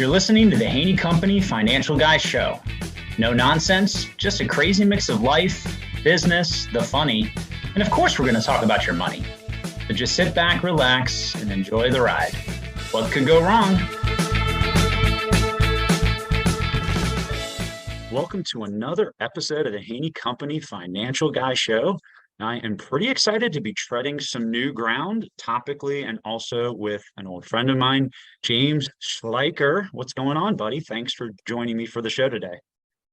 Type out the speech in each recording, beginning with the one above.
You're listening to the Haney Company Financial Guy Show. No nonsense, just a crazy mix of life, business, the funny, and of course we're going to talk about your money. So just sit back, relax, and enjoy the ride. What could go wrong? Welcome to another episode of the Haney Company Financial Guy Show. I am pretty excited to be treading some new ground topically and also with an old friend of mine, James Schleicher. What's going on, buddy? Thanks for joining me for the show today.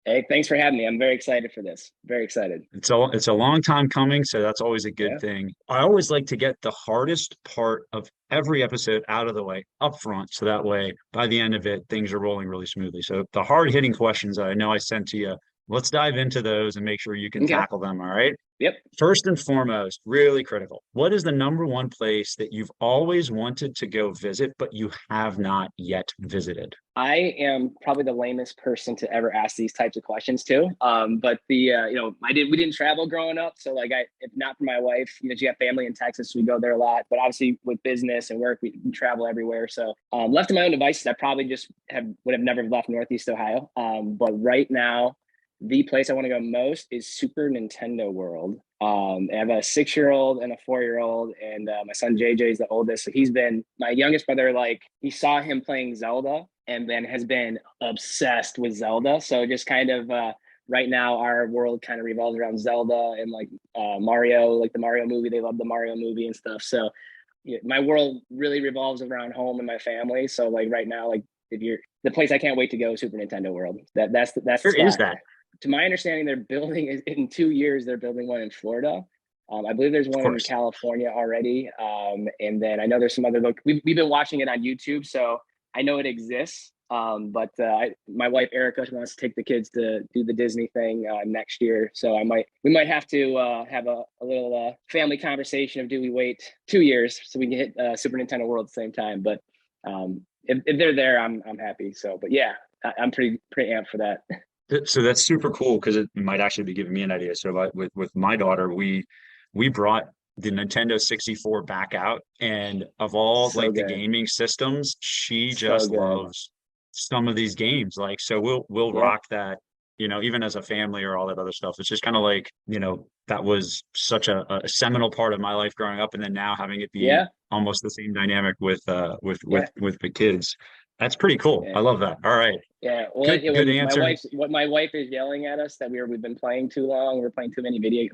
Hey, thanks for having me. I'm very excited for this. Very excited. It's a long time coming, so that's always a good thing. I always like to get the hardest part of every episode out of the way up front, so that way by the end of it, things are rolling really smoothly. So the hard-hitting questions that I know I sent to you, let's dive into those and make sure you can tackle them, all right? Yep. First and foremost, really critical. What is the number one place that you've always wanted to go visit, but you have not yet visited? I am probably the lamest person to ever ask these types of questions too. But we didn't travel growing up. So if not for my wife, she got family in Texas, so we go there a lot, but obviously with business and work, we travel everywhere. So left to my own devices, I probably just would have never left Northeast Ohio. But right now, the place I want to go most is Super Nintendo World. I have a 6-year-old and a 4-year-old, and my son JJ is the oldest. So he's been my youngest brother. He saw him playing Zelda and then has been obsessed with Zelda. So just kind of right now, our world kind of revolves around Zelda and Mario, like the Mario movie. They love the Mario movie and stuff. So my world really revolves around home and my family. So right now, if you're the place I can't wait to go, Super Nintendo World. That's Where is that? To my understanding, they're building in 2 years. They're building one in Florida. I believe there's one in California already. And then I know there's some other we've been watching it on YouTube, so I know it exists. But my wife Erica wants to take the kids to do the Disney thing next year. So we might have to have a little family conversation of do we wait 2 years so we can hit Super Nintendo World at the same time. But if they're there, I'm happy. So, but yeah, I'm pretty amped for that. So that's super cool because it might actually be giving me an idea. So with my daughter, we brought the Nintendo 64 back out, and of all the gaming systems, she just loves some of these games. So we'll rock that, even as a family or all that other stuff. It's just kind of that was such a seminal part of my life growing up, and then now having it be almost the same dynamic with the kids. That's pretty cool. I love that. All right. Yeah. Well, good answer. My wife is yelling at us that we've been playing too long. We're playing too many video.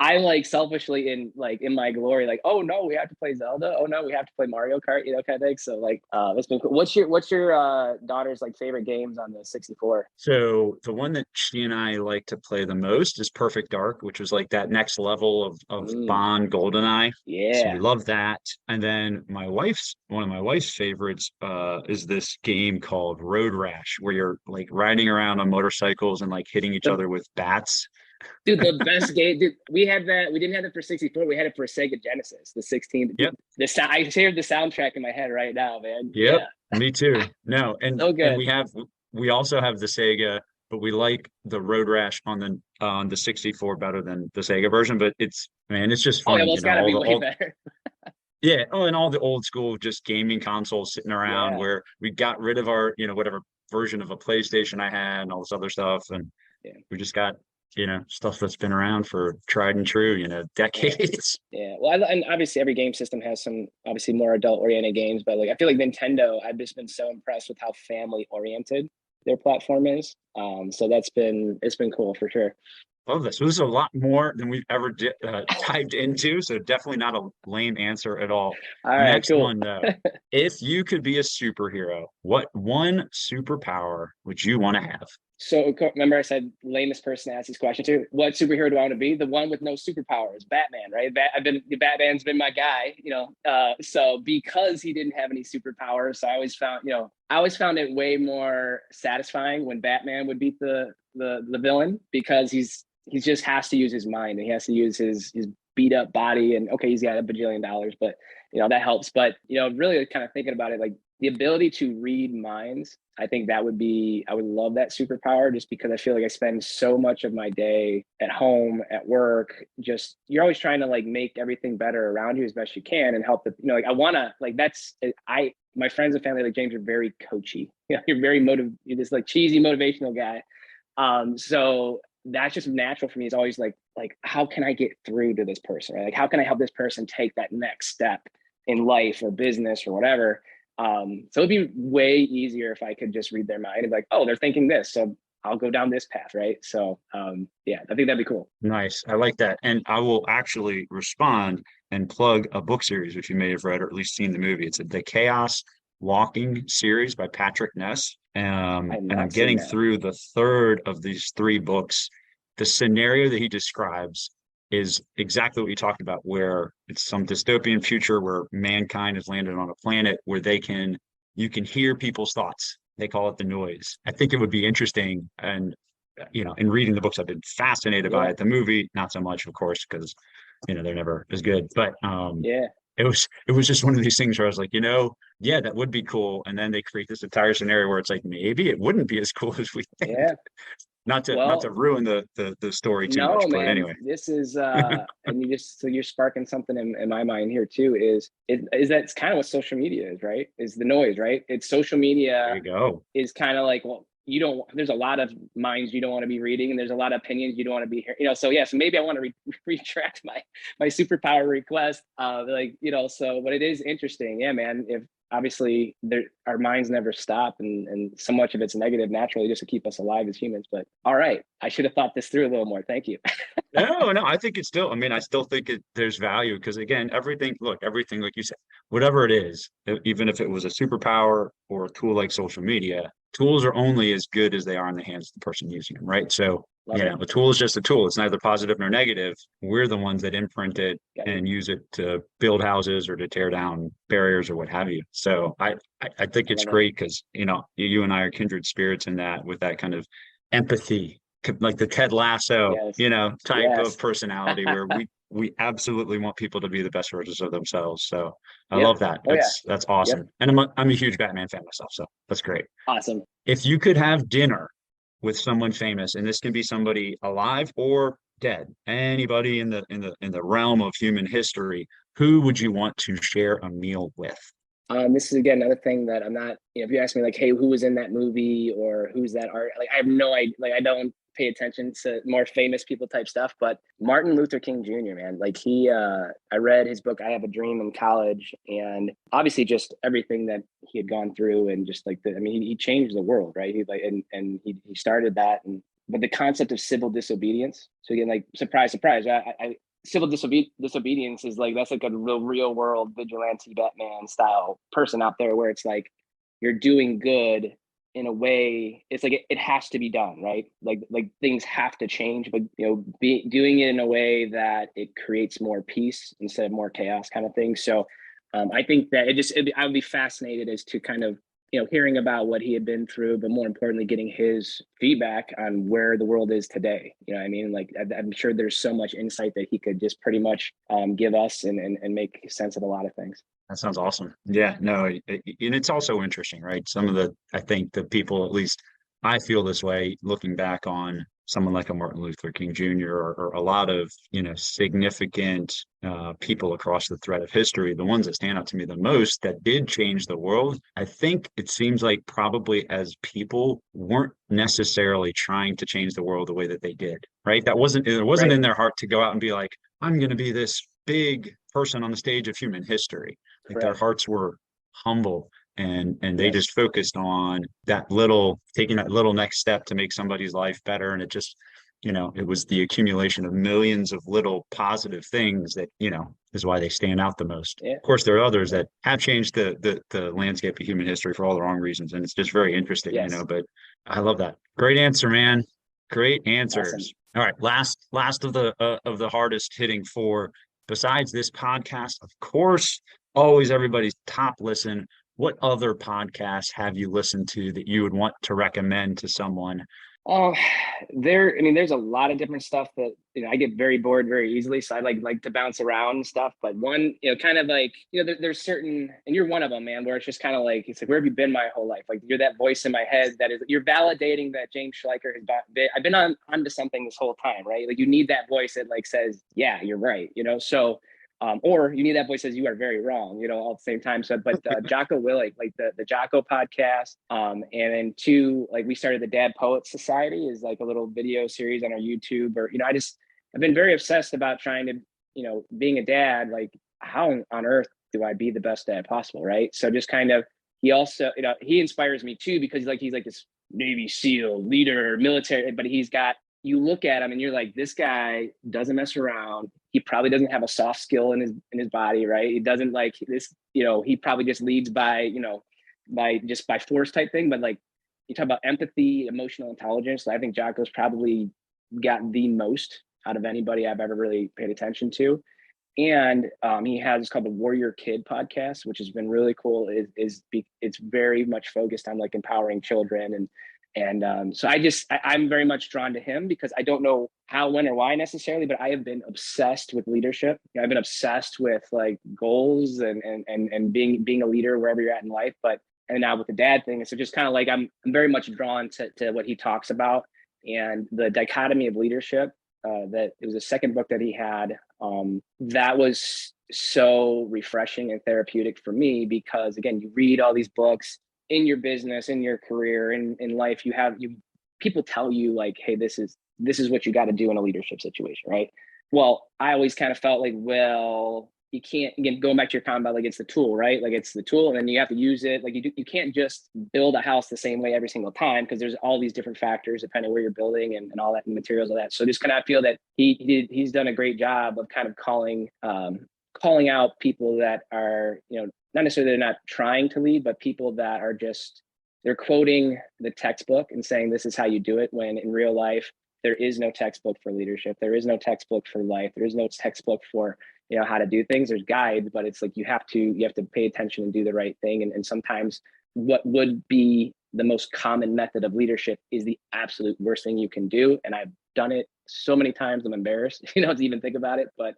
I selfishly in my glory, oh no, we have to play Zelda. Oh no, we have to play Mario Kart. Kind of thing. So it's been cool. What's your daughter's favorite games on the 64? So the one that she and I like to play the most is Perfect Dark, which was that next level of Bond GoldenEye. Yeah. So we love that. And then one of my wife's favorites is this game called Road Rash, where you're riding around on motorcycles and hitting each other with bats. Dude, the best game. Dude, we had that. We didn't have it for 64. We had it for Sega Genesis, the 16. Yep. I hear the soundtrack in my head right now, man. Yep. Yeah. Me too. No, and so good. And we also have the Sega, but we like the Road Rash on the 64 better than the Sega version. But it's just fun. Oh, yeah, it's gotta be way better. Yeah. Oh, and all the old school just gaming consoles sitting around where we got rid of our, whatever version of a PlayStation I had and all this other stuff. And we just got, stuff that's been around for tried and true, decades. Yeah. Well, and obviously every game system has some obviously more adult oriented games, but I feel like Nintendo, I've just been so impressed with how family oriented their platform is. So it's been cool for sure. Love this. So this is a lot more than we've ever dived into. So definitely not a lame answer at all. All right, Next cool. one, though. If you could be a superhero, what one superpower would you want to have? So remember I said lamest person to ask these questions to. What superhero do I want to be? The one with no superpowers, Batman, right? Batman's been my guy, so because he didn't have any superpowers, I always found it way more satisfying when Batman would beat the villain, because he just has to use his mind and he has to use his beat up body, and okay, he's got a bajillion dollars, but that helps. But really kind of thinking about it, like the ability to read minds, I think I would love that superpower, just because I feel like I spend so much of my day at home, at work, just you're always trying to like make everything better around you as best you can and help like I want to, like my friends and family like James are very coachy. You're very you're this like cheesy motivational guy. So that's just natural for me. It's always like how can I get through to this person, right? Like how can I help this person take that next step in life or business or whatever. So it'd be way easier if I could just read their mind and be like, oh, they're thinking this, so I'll go down this path, right? So yeah, I think that'd be cool. Nice. I like that. And I will actually respond and plug a book series, which you may have read or at least seen the movie. It's the Chaos Walking series by Patrick Ness. And I'm getting through the third of these three books. The scenario that he describes is exactly what you talked about, where it's some dystopian future where mankind has landed on a planet where you can hear people's thoughts. They call it the noise. I think it would be interesting. And, in reading the books, I've been fascinated by it. The movie, not so much, of course, because, they're never as good. But yeah, it was just one of these things where I was like, yeah, that would be cool. And then they create this entire scenario where it's like, maybe it wouldn't be as cool as we think. Yeah. Not to ruin the story too no, much, man, but anyway. This is and you're sparking something in my mind here too, is that it's kind of what social media is, right? Is the noise, right? It's social media. There you go. Is kind of like, well, there's a lot of minds you don't want to be reading, and there's a lot of opinions you don't want to be hearing, so yeah, so maybe I want to retract my superpower request, so, but it is interesting. Yeah, man, if obviously our minds never stop, and so much of it's negative naturally just to keep us alive as humans. But all right, I should have thought this through a little more. Thank you. No, I think it's still, I still think there's value, because again, everything like you said, whatever it is, even if it was a superpower or a tool like social media, tools are only as good as they are in the hands of the person using them, right? So a tool is just a tool. It's neither positive nor negative. We're the ones that imprint it and use it to build houses or to tear down barriers or what have you. So I think it's great, because you and I are kindred spirits in that, with that kind of empathy, like the Ted Lasso, type of personality, where we absolutely want people to be the best versions of themselves. So I love that. That's awesome. Yep. And I'm a huge Batman fan myself, so that's great. Awesome. If you could have dinner with someone famous, and this can be somebody alive or dead, anybody in the realm of human history, who would you want to share a meal with? This is again another thing that I'm not. If you ask me like, hey, who was in that movie or who's that art? Like, I have no idea. Like, I don't pay attention to more famous people type stuff. But Martin Luther King Jr., man, like I read his book, I Have a Dream, in college, and obviously just everything that he had gone through, and just like he changed the world, right? He started that, but the concept of civil disobedience. So again, like surprise, civil disobedience is like, that's like a real world vigilante Batman style person out there, where it's like you're doing good in a way. It's like it has to be done, right? Like things have to change, but doing it in a way that it creates more peace instead of more chaos, kind of thing. So I think that I would be fascinated as to kind of hearing about what he had been through, but more importantly, getting his feedback on where the world is today. You know what I mean? Like, I'm sure there's so much insight that he could just pretty much give us and make sense of a lot of things. That sounds awesome. Yeah, no, and it's also interesting, right? I think the people, at least I feel this way, looking back on someone like a Martin Luther King Jr. or a lot of, significant people across the thread of history, the ones that stand out to me the most that did change the world. I think it seems like probably as people weren't necessarily trying to change the world the way that they did, right? It wasn't in their heart to go out and be like, I'm going to be this big person on the stage of human history. Like, their hearts were humble, and they just focused on taking that little next step to make somebody's life better. And it just, it was the accumulation of millions of little positive things that, is why they stand out the most. Yeah. Of course, there are others that have changed the landscape of human history for all the wrong reasons. And it's just very interesting, but I love that. Great answer, man. Great answers. Awesome. All right. Last of the hardest hitting four, besides this podcast, of course, always everybody's top listen. What other podcasts have you listened to that you would want to recommend to someone? Oh, there's a lot of different stuff that, I get very bored very easily. So I like to bounce around and stuff. But one, kind of like, there's certain, and you're one of them, man, where it's just kind of like, it's like, where have you been my whole life? Like you're that voice in my head that is, you're validating that James Schleicher has been, I've been onto something this whole time, right? Like you need that voice that like says, yeah, you're right, so or you need that voice says you are very wrong, all at the same time. So, but Jocko Willink, like the Jocko podcast, and then two, like we started the Dad Poet Society is like a little video series on our YouTube, or I've been very obsessed about trying to, being a dad, like how on earth do I be the best dad possible, right? So just kind of, he also, he inspires me too because he's like this Navy SEAL leader, military, but you look at him and you're like, this guy doesn't mess around. He probably doesn't have a soft skill in his body, right? He doesn't like this, he probably just leads by, by force type thing. But like you talk about empathy, emotional intelligence. I think Jocko's probably got the most out of anybody I've ever really paid attention to. And he has called the Warrior Kid podcast, which has been really cool. It's very much focused on like empowering children so I'm very much drawn to him because I don't know how, when, or why necessarily, but I have been obsessed with leadership. I've been obsessed with like goals and being a leader wherever you're at in life. And now with the dad thing, so just kind of like I'm very much drawn to what he talks about and the dichotomy of leadership. That it was the second book that he had. That was so refreshing and therapeutic for me because again, you read all these books in your business, in your career, in life, people tell you like, hey, this is what you got to do in a leadership situation, right? Well, I always kind of felt like, well, you can't, again, going back to your comment about like it's the tool, right? Like it's the tool and then you have to use it. Like you can't just build a house the same way every single time because there's all these different factors depending where you're building and all that and materials of that. So just kind of feel that he's done a great job of kind of calling out people that are, not necessarily they're not trying to lead, but people that are just, they're quoting the textbook and saying, this is how you do it. When in real life, there is no textbook for leadership. There is no textbook for life. There is no textbook for, how to do things. There's guides, but it's like, you have to pay attention and do the right thing. And sometimes what would be the most common method of leadership is the absolute worst thing you can do. And I've done it so many times. I'm embarrassed, to even think about it, but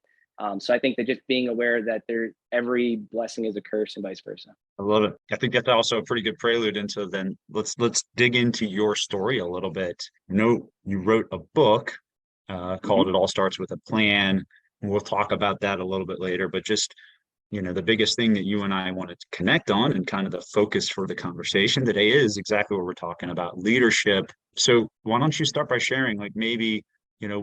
so I think that just being aware that every blessing is a curse and vice versa. I love it. I think that's also a pretty good prelude into then let's dig into your story a little bit. You wrote a book called It All Starts with a Plan. We'll talk about that a little bit later, but just, the biggest thing that you and I wanted to connect on and kind of the focus for the conversation today is exactly what we're talking about, leadership. So why don't you start by sharing like maybe,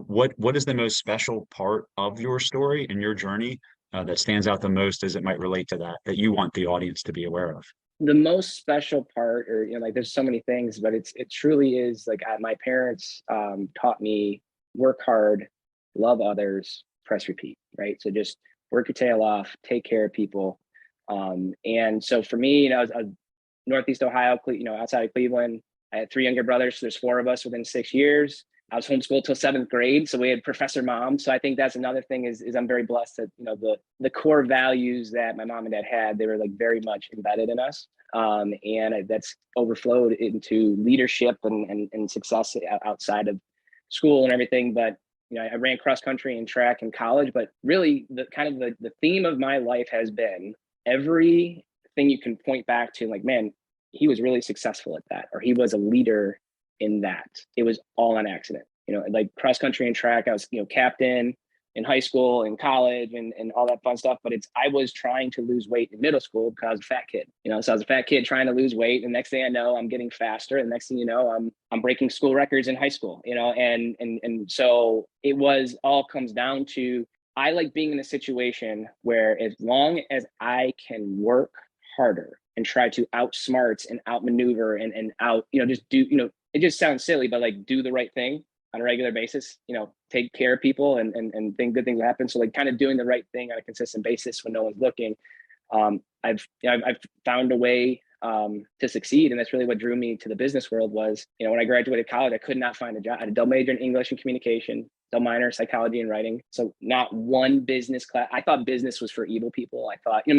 what is the most special part of your story and your journey that stands out the most as it might relate to that you want the audience to be aware of? The most special part, or like there's so many things, but it truly is like my parents taught me work hard, love others, press repeat, right? So just work your tail off, take care of people. And so for me, I was Northeast Ohio, outside of Cleveland. I had three younger brothers, so there's four of us within 6 years. I was homeschooled till seventh grade, so we had professor mom. So I think that's another thing is I'm very blessed that the core values that my mom and dad had, they were like very much embedded in us, and that's overflowed into leadership and success outside of school and everything. But I ran cross country and track in college, but really the theme of my life has been everything you can point back to, like, man, he was really successful at that, or he was a leader in that. It was all on accident. Like cross country and track, I was, captain in high school and college and all that fun stuff. But I was trying to lose weight in middle school because I was a fat kid, so I was a fat kid trying to lose weight. And next thing I know, I'm getting faster. And next thing you know, I'm breaking school records in high school, and so it all comes down to, I like being in a situation where as long as I can work harder and try to outsmart and outmaneuver and just do, it just sounds silly, but like do the right thing on a regular basis, take care of people and think good things happen. So like kind of doing the right thing on a consistent basis when no one's looking. I've found a way to succeed. And that's really what drew me to the business world was, when I graduated college, I could not find a job. I had a double major in English and communication, double minor psychology and writing. So not one business class. I thought business was for evil people. I thought, I'm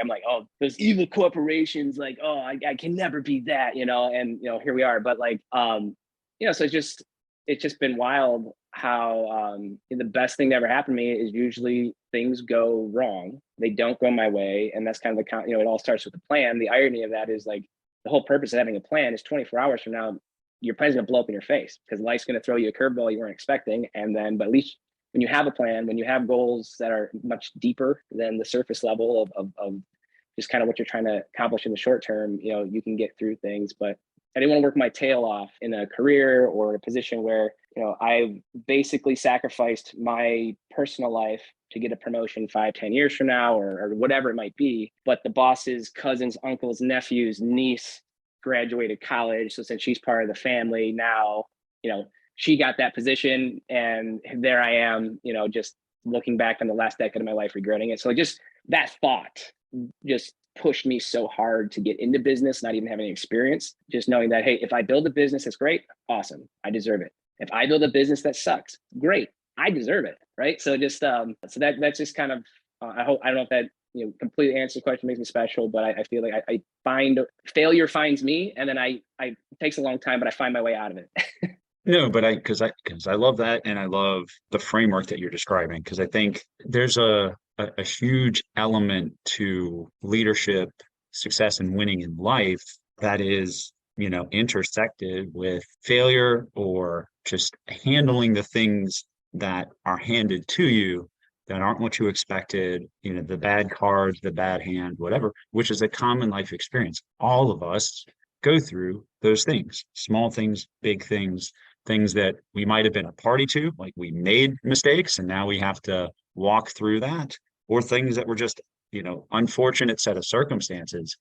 like, oh, those evil corporations, like, oh, I can never be that, and here we are. But like, So it's just been wild how the best thing that ever happened to me is usually things go wrong. They don't go my way. And that's kind of it all starts with the plan. The irony of that is like the whole purpose of having a plan is 24 hours from now, your plan's going to blow up in your face because life's going to throw you a curveball you weren't expecting. And then, but at least when you have a plan, when you have goals that are much deeper than the surface level of just kind of what you're trying to accomplish in the short term, you can get through things. But I didn't want to work my tail off in a career or a position where, I've basically sacrificed my personal life to get a promotion 5-10 years from now or whatever it might be. But the boss's cousins, uncles, nephews, niece graduated college. So since she's part of the family now, she got that position and there I am, just looking back on the last decade of my life, regretting it. So just that thought just pushed me so hard to get into business, not even having experience, just knowing that, hey, if I build a business that's great, awesome, I deserve it. If I build a business that sucks, great, I deserve it, right? So just so that's just kind of I don't know if that completely answers the question, makes me special, but I feel like I find failure finds me, and then it takes a long time, but I find my way out of it. No, but because I love that, and I love the framework that you're describing, because I think there's a huge element to leadership, success, and winning in life that is, intersected with failure or just handling the things that are handed to you that aren't what you expected, the bad cards, the bad hand, whatever, which is a common life experience. All of us go through those things, small things, big things, things that we might have been a party to, like we made mistakes and now we have to walk through that, or things that were just, unfortunate set of circumstances.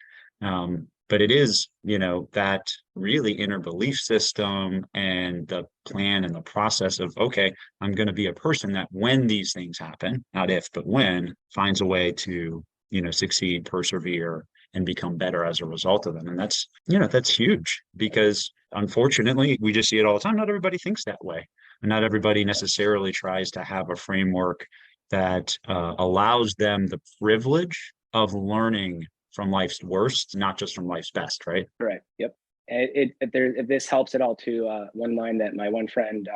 But it is, that really inner belief system and the plan and the process of, okay, I'm going to be a person that when these things happen, not if, but when, finds a way to, succeed, persevere, and become better as a result of them. And that's huge because unfortunately, we just see it all the time. Not everybody thinks that way. And not everybody necessarily tries to have a framework that allows them the privilege of learning from life's worst, not just from life's best, right? Correct. Yep. If this helps at all too, one line that my one friend,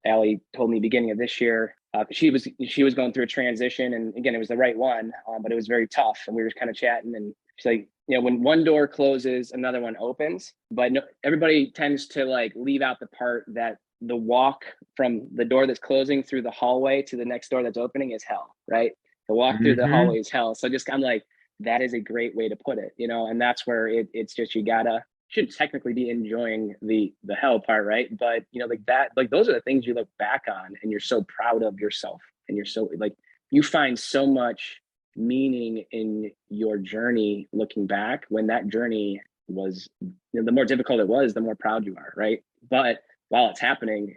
Allie, told me beginning of this year, she was going through a transition, and again, it was the right one, but it was very tough. And we were kind of chatting, and she's like, when one door closes, another one opens. But no, everybody tends to like leave out the part that the walk from the door that's closing through the hallway to the next door that's opening is hell, right? The walk through the hallway is hell. So just I'm like, that is a great way to put it, and that's where it's just shouldn't technically be enjoying the hell part, right? But like that, like those are the things you look back on and you're so proud of yourself, and you're so like you find so much meaning in your journey looking back, when that journey was the more difficult it was, the more proud you are, right? But while it's happening,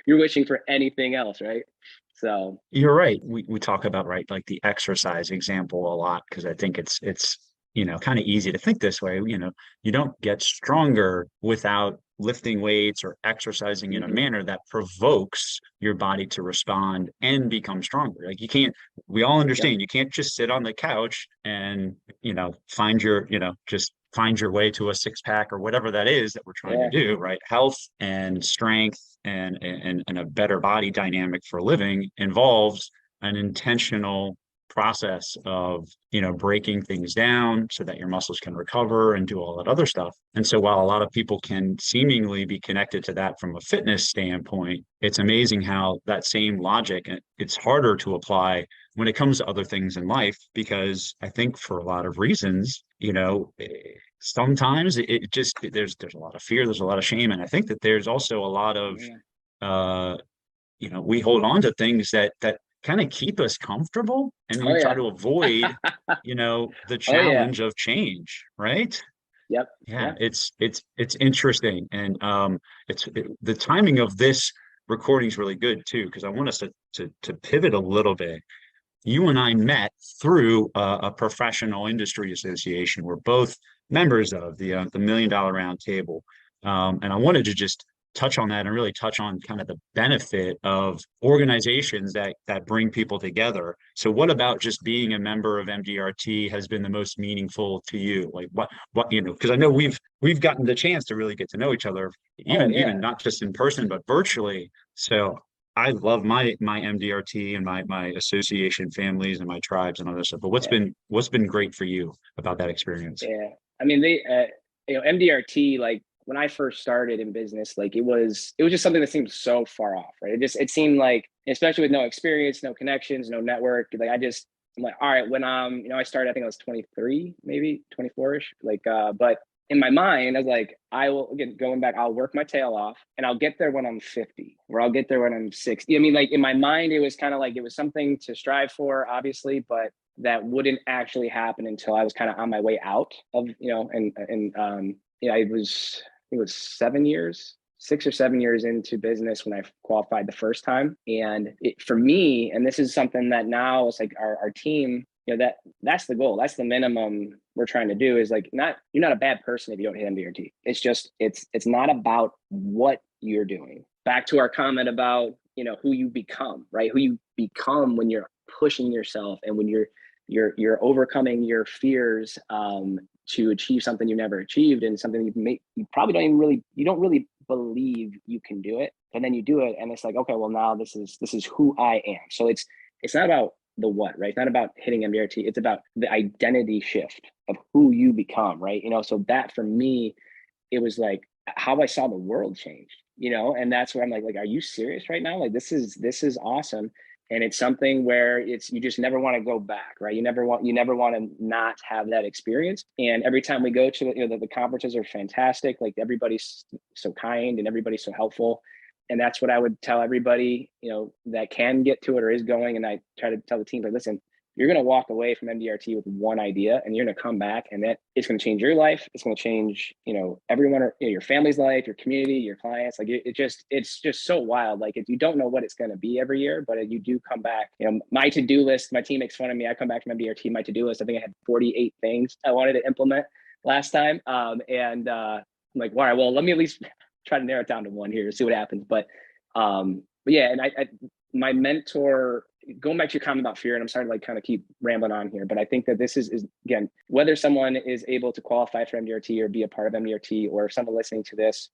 you're wishing for anything else, right? So you're right. We talk about, right, like the exercise example a lot, because I think it's kind of easy to think this way. You don't get stronger without lifting weights or exercising in a manner that provokes your body to respond and become stronger. Like we all understand, you can't just sit on the couch and, just find your way to a six-pack or whatever that is that we're trying to do, right? Health and strength and a better body dynamic for living involves an intentional process of breaking things down so that your muscles can recover and do all that other stuff. And so while a lot of people can seemingly be connected to that from a fitness standpoint, it's amazing how that same logic, it's harder to apply when it comes to other things in life, because I think for a lot of reasons, sometimes it just there's a lot of fear, there's a lot of shame, and I think that there's also a lot of we hold on to things that kind of keep us comfortable, and we try to avoid the challenge of change, right? Yep. It's interesting, and the timing of this recording is really good too, because I want us to pivot a little bit. You and I met through a professional industry association. We're both members of the $1 Million Round Table, and I wanted to just touch on that and really touch on kind of the benefit of organizations that bring people together. So what about just being a member of MDRT has been the most meaningful to you? Like what, because I know we've gotten the chance to really get to know each other, Oh even yeah. not just in person, but virtually. So I love my MDRT and my association families and my tribes and other stuff. But Yeah. what's been great for you about that experience? Yeah. I mean, MDRT, like when I first started in business, like it was just something that seemed so far off, right? It seemed like, especially with no experience, no connections, no network, like I'm like, all right, when I started, I think I was 23, maybe 24ish, but in my mind, I was like, I will, again, going back, I'll work my tail off and I'll get there when I'm 50, or I'll get there when I'm 60. I mean, like in my mind, it was kind of like, it was something to strive for, obviously, but that wouldn't actually happen until I was kind of on my way out of, I think it was 7 years, 6 or 7 years into business when I qualified the first time. And for me, and this is something that now it's like our team, that's the goal. That's the minimum we're trying to do, is like, you're not a bad person if you don't hit MDRT. It's just, it's not about what you're doing. Back to our comment about, who you become, right? Who you become when you're pushing yourself and when you're overcoming your fears to achieve something you never achieved, and something you probably you don't really believe you can do it, but then you do it and it's like, okay, well now this is who I am. So it's not about the what, right? It's not about hitting MDRT. It's about the identity shift of who you become, right? So that for me, it was like how I saw the world change, and that's where I'm like, are you serious right now? Like, this is awesome. And it's something where you just never want to go back, right? You never want to not have that experience. And every time we go to, the conferences are fantastic. Like, everybody's so kind and everybody's so helpful. And that's what I would tell everybody, that can get to it or is going. And I try to tell the team, like, listen, you're going to walk away from MDRT with one idea, and you're going to come back, and that it's going to change your life. It's going to change, everyone, or your family's life, your community, your clients. Like, it's just so wild. Like, if you don't know what it's going to be every year, but you do come back, my to-do list, my team makes fun of me. I come back from MDRT, my to-do list, I think I had 48 things I wanted to implement last time. I'm like, all right, well, let me at least try to narrow it down to one here, see what happens. But yeah, and my mentor, going back to your comment about fear, and I'm sorry to kind of keep rambling on here, but I think that this is again, whether someone is able to qualify for MDRT or be a part of MDRT, or if someone listening to this,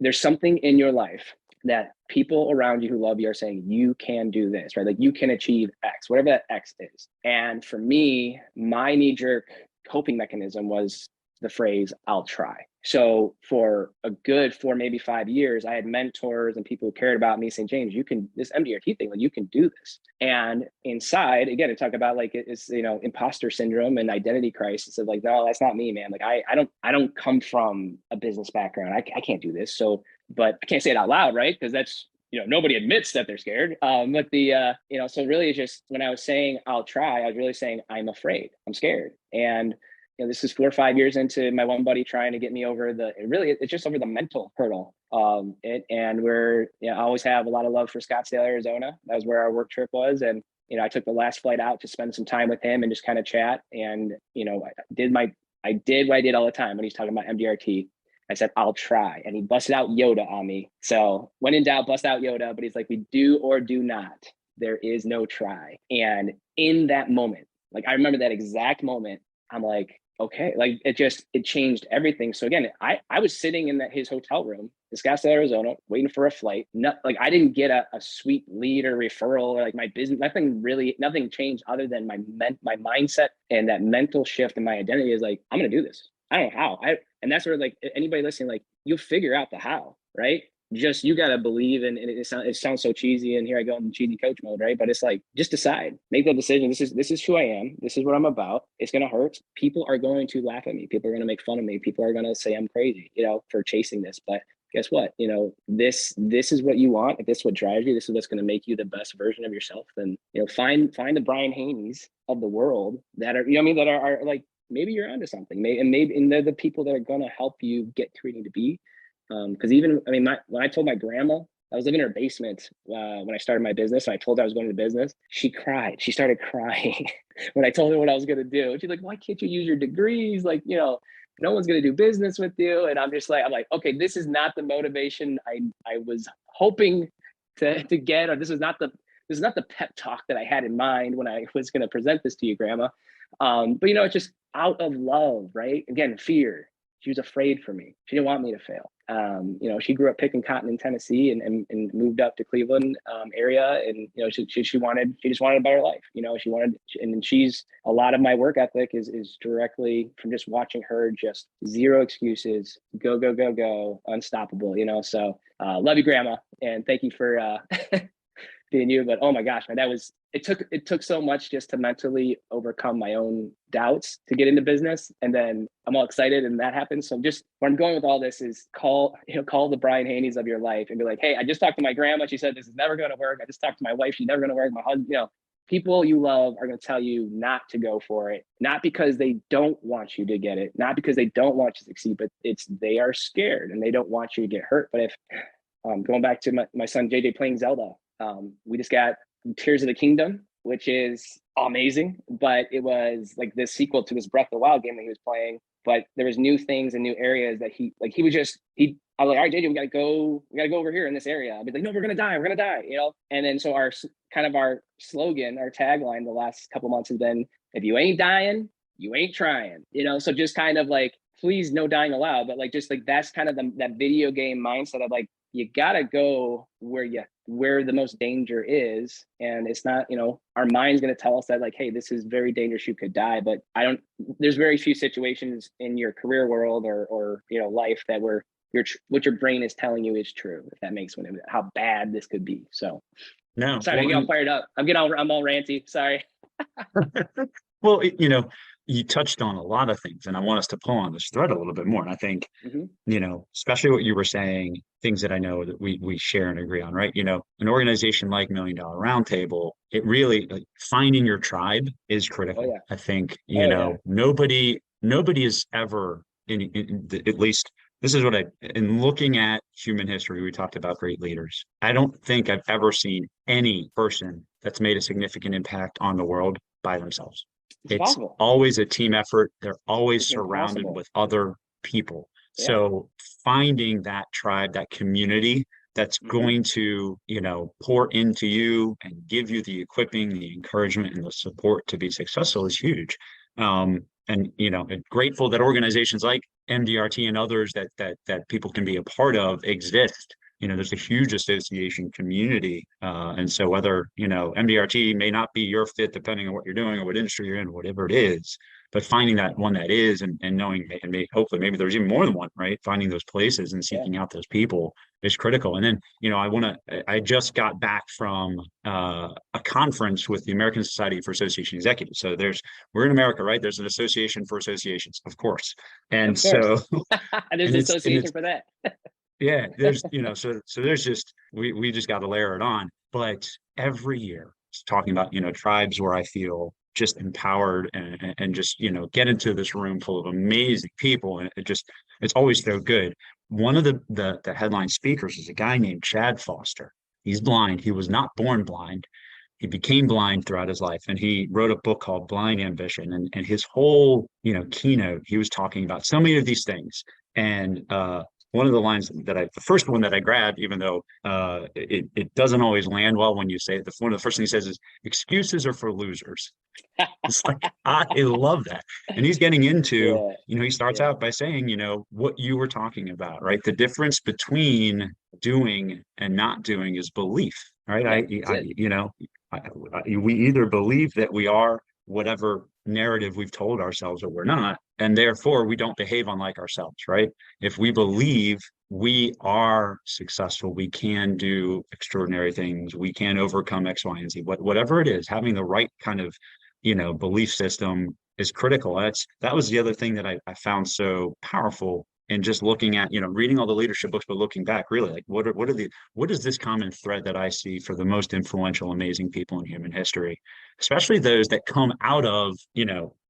there's something in your life that people around you who love you are saying, you can do this, right? Like, you can achieve X, whatever that X is. And for me, my knee-jerk coping mechanism was the phrase, I'll try. So for a good 4, maybe 5 years, I had mentors and people who cared about me saying, James, this MDRT thing, like, you can do this. And inside, again, to talk about, like, it's, imposter syndrome and identity crisis of like, no, that's not me, man. Like, I don't come from a business background. I can't do this. So, but I can't say it out loud, right? Because that's, nobody admits that they're scared. But so really it's just, when I was saying, I'll try, I was really saying, I'm afraid, I'm scared. And this is 4 or 5 years into my one buddy trying to get me over it's just over the mental hurdle. And I always have a lot of love for Scottsdale, Arizona. That was where our work trip was. And, I took the last flight out to spend some time with him and just kind of chat. And, I did what I did all the time when he's talking about MDRT. I said, I'll try. And he busted out Yoda on me. So when in doubt, bust out Yoda. But he's like, we do or do not. There is no try. And in that moment, like, I remember that exact moment, I'm like, okay, like, it changed everything. So again, I was sitting in his hotel room in Scottsdale, Arizona, waiting for a flight. Like, I didn't get a sweet lead or referral, or like my business, nothing changed other than my mindset, and that mental shift in my identity is like, I'm going to do this. I don't know how. And that's where, like, anybody listening, like, you'll figure out the how, right? Just, you got to believe. And it sounds so cheesy, and here I go in cheesy coach mode, right? But it's like, just decide, make the decision. This is who I am. This is what I'm about. It's going to hurt. People are going to laugh at me. People are going to make fun of me. People are going to say I'm crazy, for chasing this. But guess what? This is what you want. If this is what drives you, this is what's going to make you the best version of yourself. Then, find the Brian Haney's of the world that are, that are like, maybe you're onto something. And they're the people that are going to help you get to where you need to be. Because even, when I told my grandma, I was living in her basement when I started my business, and I told her I was going to business, she cried. She started crying when I told her what I was going to do. She's like, why can't you use your degrees? Like, no one's going to do business with you. And I'm like, okay, this is not the motivation I was hoping to get, or this is not the pep talk that I had in mind when I was going to present this to you, Grandma. But it's just out of love, right? Again, fear. She was afraid for me. She didn't want me to fail. She grew up picking cotton in Tennessee and moved up to Cleveland area. And, she just wanted a better life. And she's, a lot of my work ethic is directly from just watching her, just zero excuses, go, go, go, go, unstoppable, so love you, Grandma. And thank you for being you. But oh my gosh, man, it took so much just to mentally overcome my own doubts to get into business. And then I'm all excited and that happens. So just where I'm going with all this is call the Brian Haney's of your life and be like, hey, I just talked to my grandma. She said, this is never going to work. I just talked to my wife. She's never going to work. My husband, people you love are going to tell you not to go for it, not because they don't want you to get it, not because they don't want you to succeed, but they are scared and they don't want you to get hurt. But if going back to my son, JJ, playing Zelda, we just got Tears of the Kingdom, which is amazing, but it was like this sequel to this Breath of the Wild game that he was playing. But there was new things and new areas that I was like, all right, JJ, we gotta go over here in this area. I'd be like, no, we're gonna die, And then so our slogan, our tagline the last couple months has been, if you ain't dying, you ain't trying. So just kind of like, please, no dying allowed, but like just like that's kind of that video game mindset of like, you gotta go where the most danger is. And it's not, our mind's going to tell us that like, hey, this is very dangerous, you could die. But there's very few situations in your career world or life that what your brain is telling you is true, if that makes sense, how bad this could be. So no, sorry, I get all fired up. I'm all ranty. Sorry. Well, you touched on a lot of things, and I want us to pull on this thread a little bit more. And I think, especially what you were saying, things that I know that we share and agree on, right? An organization like $1 Million Roundtable, it really, like, finding your tribe is critical. Oh, yeah. I think, nobody is ever at least this is what in looking at human history, we talked about great leaders. I don't think I've ever seen any person that's made a significant impact on the world by themselves. It's always a team effort. They're always surrounded with other people. Yeah. So finding that tribe, that community that's going to, pour into you and give you the equipping, the encouragement, and the support to be successful is huge. And grateful that organizations like MDRT and others that people can be a part of exist. There's a huge association community. And so whether, MDRT may not be your fit depending on what you're doing or what industry you're in, whatever it is, but finding that one that is and knowing, and hopefully maybe there's even more than one, right? Finding those places and seeking out those people is critical. And then, I just got back from a conference with the American Society for Association Executives. So we're in America, right? There's an association for associations, of course. And so there's an association for that. Yeah, there's, so there's just, we just got to layer it on. But every year, it's talking about, tribes where I feel just empowered and just, get into this room full of amazing people. And it's always so good. One of the headline speakers is a guy named Chad Foster. He's blind. He was not born blind. He became blind throughout his life, and he wrote a book called Blind Ambition. And his whole, keynote, he was talking about so many of these things. And one of the lines the first one that I grabbed, even though it doesn't always land well when you say it, one of the first things he says is, excuses are for losers. It's like, I love that. And he's getting into, he starts out by saying, what you were talking about, right? The difference between doing and not doing is belief, right? We either believe that we are whatever narrative we've told ourselves or we're not, and therefore we don't behave unlike ourselves, right? If we believe we are successful, we can do extraordinary things, we can overcome X, Y, and Z, whatever it is, having the right kind of, belief system is critical. That was the other thing that I found so powerful. And just looking at, reading all the leadership books, but looking back, really, like, what is this common thread that I see for the most influential, amazing people in human history, especially those that come out of,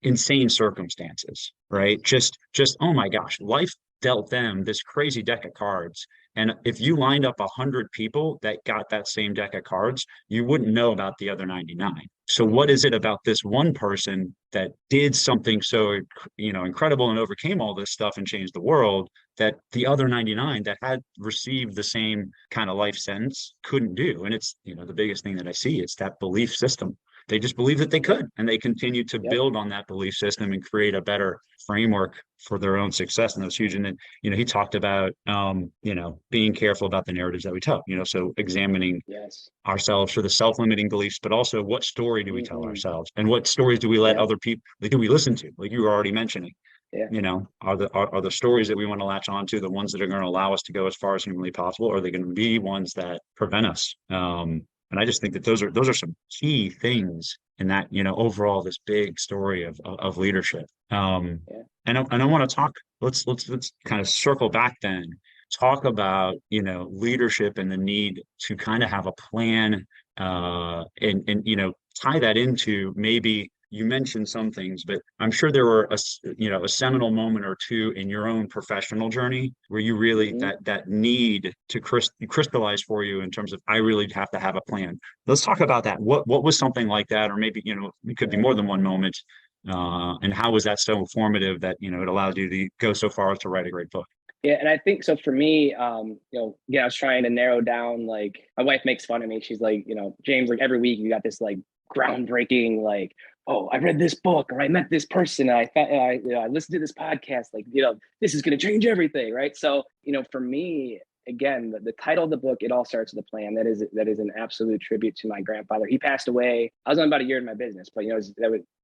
insane circumstances, right? Just, oh my gosh, life dealt them this crazy deck of cards, And if you lined up 100 people that got that same deck of cards, you wouldn't know about the other 99. So what is it about this one person that did something so, incredible and overcame all this stuff and changed the world that the other 99 that had received the same kind of life sentence couldn't do? And it's, the biggest thing that I see is that belief system. They just believe that they could, and they continue to Yep. build on that belief system and create a better framework for their own success. And that was huge. And then, he talked about, being careful about the narratives that we tell, so examining Yes. ourselves for the self-limiting beliefs, but also what story do we tell Mm-hmm. ourselves, and what stories do we let Yep. other people, like, do we listen to, like you were already mentioning? Yeah. Are the stories that we want to latch on to the ones that are going to allow us to go as far as humanly possible, or are they going to be ones that prevent us? And I just think that those are some key things in that, overall, this big story of leadership. Yeah. And I want to talk, let's kind of circle back then, talk about, leadership and the need to kind of have a plan, and tie that into, maybe you mentioned some things, but I'm sure there were a seminal moment or two in your own professional journey where you really, Mm-hmm. that need to crystallize for you in terms of, I really have to have a plan. Let's talk about that. What was something like that, or maybe, it could be Yeah. more than one moment, and how was that so formative that, it allowed you to go so far as to write a great book? Yeah, and I think so for me, yeah, I was trying to narrow down, like, my wife makes fun of me. She's like, James, like every week you got this like groundbreaking, like, oh, I read this book, or I met this person, and I listened to this podcast, like, this is going to change everything, right? So, for me, again, the title of the book, It All Starts with a Plan, that is an absolute tribute to my grandfather. He passed away. I was only about a year in my business, but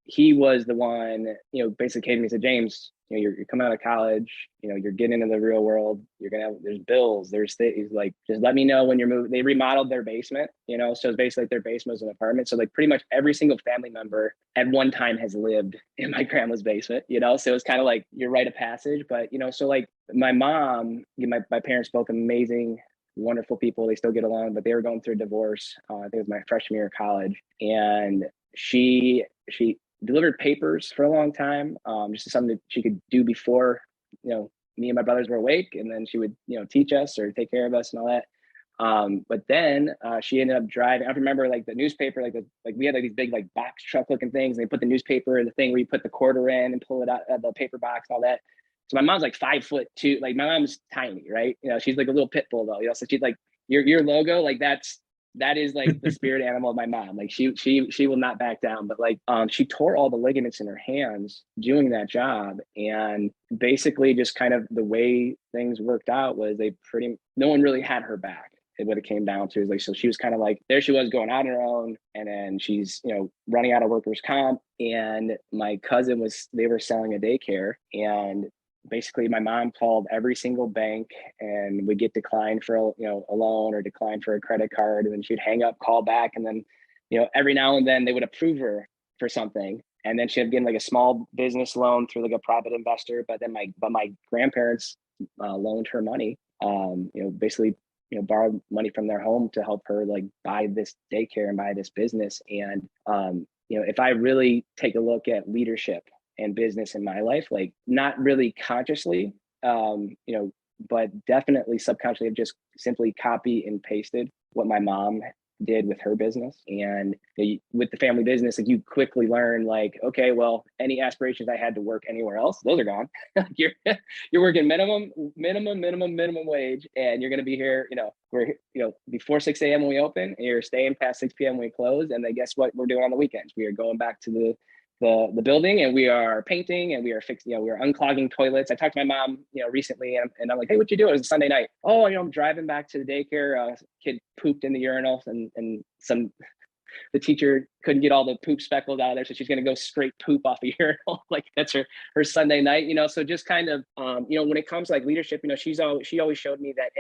he was the one, basically came to me and said, James, you're coming out of college, you're getting into the real world. There's bills, there's things, like, just let me know when you're moving. They remodeled their basement, so it's basically like their basement was an apartment. So like pretty much every single family member at one time has lived in my grandma's basement, so it's kind of like your rite of passage. But, so like my mom, my parents, both amazing, wonderful people. They still get along, but they were going through a divorce. I think it was my freshman year of college. And she delivered papers for a long time, just something that she could do before, me and my brothers were awake, and then she would, teach us or take care of us and all that. But then she ended up driving. I remember like the newspaper, like we had like these big like box truck looking things, and they put the newspaper in the thing where you put the quarter in and pull it out of the paper box and all that. So my mom's like 5'2", like my mom's tiny, right? She's like a little pit bull though, so she's like your logo, like that is like the spirit animal of my mom. Like she will not back down. But like she tore all the ligaments in her hands doing that job. And basically just kind of the way things worked out was no one really had her back. What it came down to is like, so she was kind of like, there she was going out on her own, and then she's running out of workers' comp. And my cousin they were selling a daycare, and basically my mom called every single bank and would get declined for a loan or declined for a credit card, and then she'd hang up, call back, and then every now and then they would approve her for something, and then she'd get like a small business loan through like a private investor. But then my grandparents loaned her money, basically borrowed money from their home to help her like buy this daycare and buy this business. And if I really take a look at leadership and business in my life, like not really consciously, but definitely subconsciously, I've just simply copy and pasted what my mom did with her business. And with the family business, like you quickly learn like, okay, well, any aspirations I had to work anywhere else, those are gone. you're working minimum wage, and you're going to be here, we're before 6 a.m. when we open, and you're staying past 6 p.m. when we close. And then guess what we're doing on the weekends? We are going back to the building, and we are painting, and we are fixing, we are unclogging toilets. I talked to my mom, recently, and I'm like, hey, what you doing? It was a Sunday night. Oh, I'm driving back to the daycare. Kid pooped in the urinal, and the teacher couldn't get all the poop speckles out of there, so she's going to go scrape poop off a urinal. Like that's her Sunday night, So just kind of, when it comes to like leadership, she always showed me that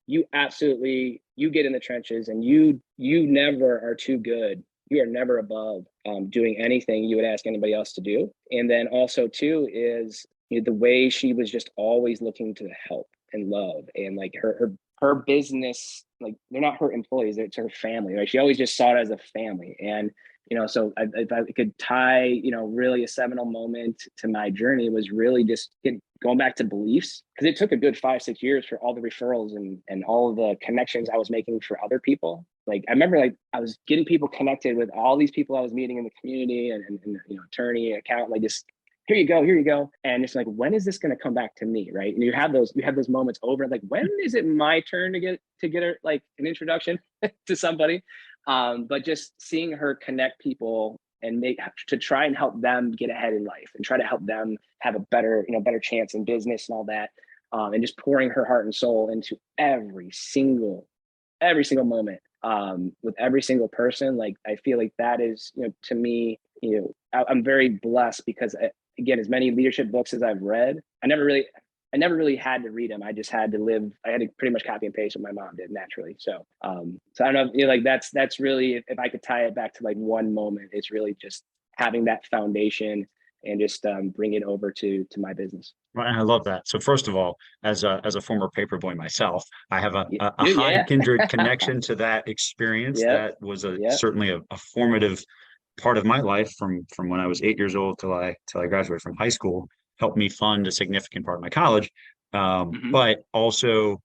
you absolutely, you get in the trenches, and you never are too good. You are never above doing anything you would ask anybody else to do. And then also too is the way she was just always looking to help and love, and like her business, like they're not her employees, it's her family, right? She always just saw it as a family. And So if I could tie, really a seminal moment to my journey was really just going back to beliefs, because it took a good 5-6 years for all the referrals and all of the connections I was making for other people. Like I remember, like I was getting people connected with all these people I was meeting in the community and attorney, accountant, like just here you go. And it's like, when is this going to come back to me? Right. And you have those moments over, like, when is it my turn to get like an introduction to somebody? But just seeing her connect people and to try and help them get ahead in life and try to help them have a better chance in business and all that. And just pouring her heart and soul into every single moment, with every single person. Like, I feel like that is, to me, I'm very blessed because, again, as many leadership books as I've read, I never really had to read them. I just had to live. I had to pretty much copy and paste what my mom did naturally. So, so I don't know, like that's really, if I could tie it back to like one moment, it's really just having that foundation and just bring it over to my business. Right, and I love that. So first of all, as a former paperboy myself, I have a Dude, high yeah. kindred connection to that experience. Yep. That was Yep. certainly a formative part of my life from when I was 8 years old till I graduated from high school. Helped me fund a significant part of my college. Mm-hmm. But also,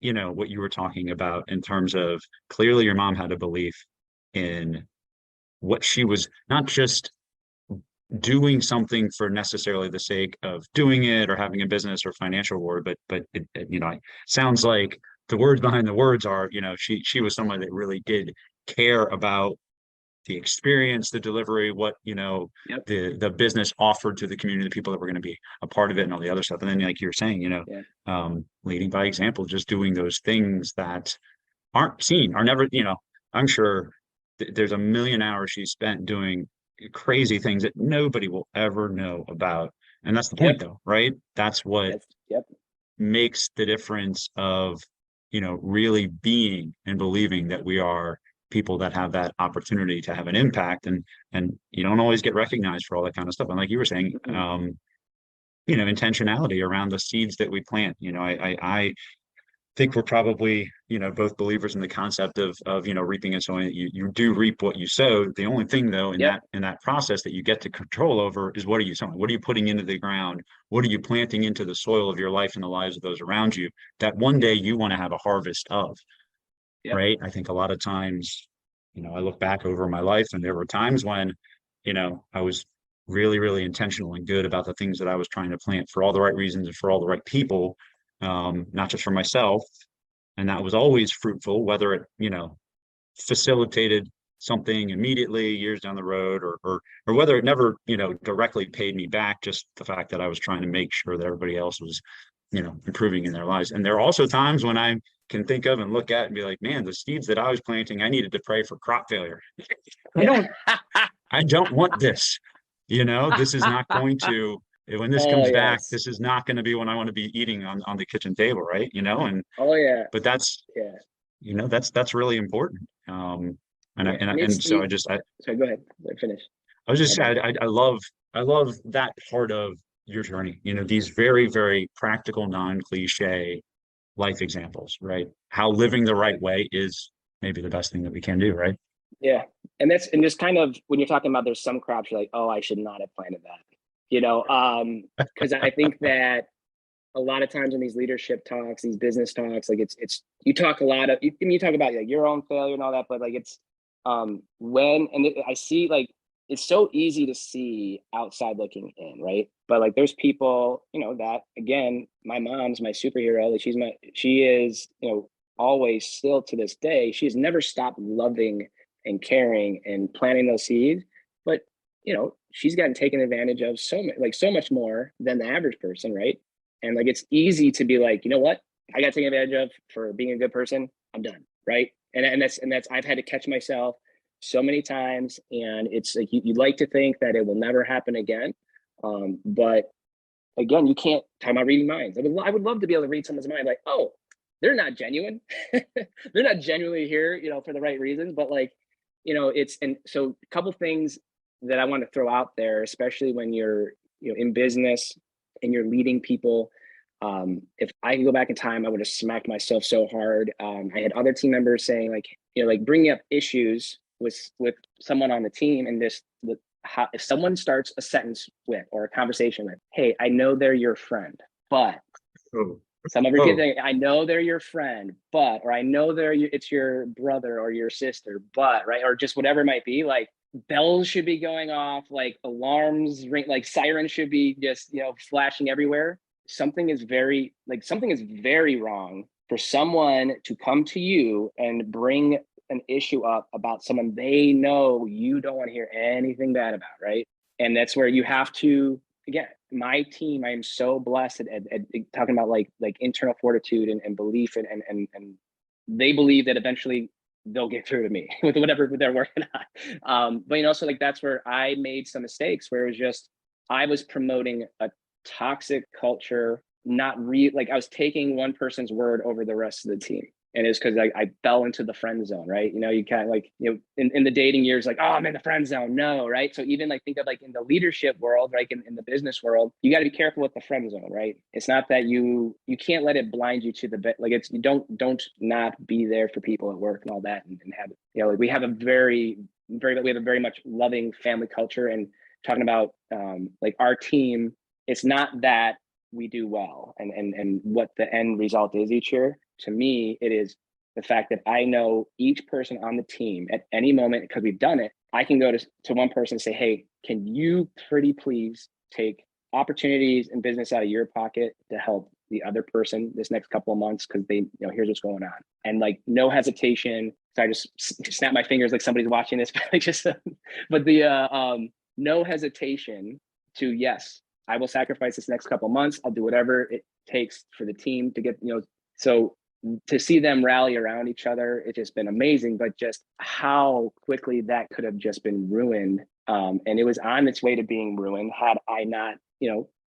what you were talking about in terms of, clearly your mom had a belief in what she was, not just doing something for necessarily the sake of doing it or having a business or financial reward, but it sounds like the words behind the words are, she was someone that really did care about the experience, the delivery, what, Yep. the business offered to the community, the people that were going to be a part of it and all the other stuff. And then, like you're saying, Yeah. leading by example, just doing those things that aren't seen, are never, I'm sure there's a million hours she spent doing crazy things that nobody will ever know about. And that's the point Yep. though, right? That's what Yep. makes the difference of, really being and believing that we are people that have that opportunity to have an impact, and you don't always get recognized for all that kind of stuff. And like you were saying, Mm-hmm. intentionality around the seeds that we plant. I think we're probably, both believers in the concept of reaping and sowing. You do reap what you sow. The only thing though, in Yep. that process that you get to control over is, what are you sowing? What are you putting into the ground? What are you planting into the soil of your life and the lives of those around you, that one day you want to have a harvest of? Yep. Right. I think a lot of times, I look back over my life and there were times when, I was really, really intentional and good about the things that I was trying to plant for all the right reasons and for all the right people, not just for myself. And that was always fruitful, whether it, facilitated something immediately years down the road, or whether it never, directly paid me back, just the fact that I was trying to make sure that everybody else was, improving in their lives. And there are also times when I can think of and look at and be like, man, the seeds that I was planting, I needed to pray for crop failure. I Yeah. don't, I don't want this. This is not going to, when this Oh comes back, yes. this is not going to be what I want to be eating on the kitchen table, right? And Oh yeah. but that's, Yeah. that's really important. And I, Yeah. and I, And and so I just sorry, go ahead. Finish. I was My just bad. saying, I love that part of your journey. These very, very practical, non-cliche life examples, right? How living the Yeah. right way is maybe the best thing that we can do, right? Yeah. And just kind of, when you're talking about, there's some crops you're like, oh, I should not have planted that. Because I think that a lot of times in these leadership talks, these business talks, like it's you talk a lot of you talk about like your own failure and all that, but like it's I see, like, it's so easy to see outside looking in, right? But like there's people, that, again, my mom's my superhero. Like she is, always, still to this day, she's never stopped loving and caring and planting those seeds. But she's gotten taken advantage of so much more than the average person, right? And like it's easy to be like, you know what? I got taken advantage of for being a good person. I'm done, right? And that's I've had to catch myself so many times, and it's like you'd like to think that it will never happen again, but again, you can't talk about reading minds. I would love to be able to read someone's mind, like, oh, they're not genuine, they're not genuinely here, for the right reasons. But like, it's and so a couple things that I want to throw out there, especially when you're in business and you're leading people. If I could go back in time, I would have smacked myself so hard. I had other team members saying like, like bringing up issues with someone on the team, and this, how, if someone starts a sentence with, or a conversation with, hey, I know they're your friend, but Oh, some of your kids oh, say, I know they're your friend, but, or I know it's your brother or your sister, but, right, or just whatever it might be, like bells should be going off, like alarms ring, like sirens should be just, flashing everywhere. Something is very wrong for someone to come to you and bring an issue up about someone they know you don't want to hear anything bad about, right? And that's where you have to, again, my team, I am so blessed at talking about like internal fortitude and belief, and they believe that eventually they'll get through to me with whatever they're working on. But so like that's where I made some mistakes, where it was just, I was promoting a toxic culture, not like I was taking one person's word over the rest of the team. And it's because I fell into the friend zone, right? You kind of like, in the dating years, like, oh, I'm in the friend zone. No, right? So even like think of like in the leadership world, like in the business world, you got to be careful with the friend zone, right? It's not that you can't let it blind you to the like it's, you don't not be there for people at work and all that, and have, like we have a very much loving family culture. And talking about like our team, it's not that we do well and what the end result is each year. To me, it is the fact that I know each person on the team at any moment, because we've done it. I can go to one person and say, hey, can you pretty please take opportunities and business out of your pocket to help the other person this next couple of months, because they, here's what's going on. And like no hesitation. So I just snap my fingers like somebody's watching this, but the no hesitation to, yes, I will sacrifice this next couple of months. I'll do whatever it takes for the team to get, so to see them rally around each other, it's just been amazing. But just how quickly that could have just been ruined. And it was on its way to being ruined had I not,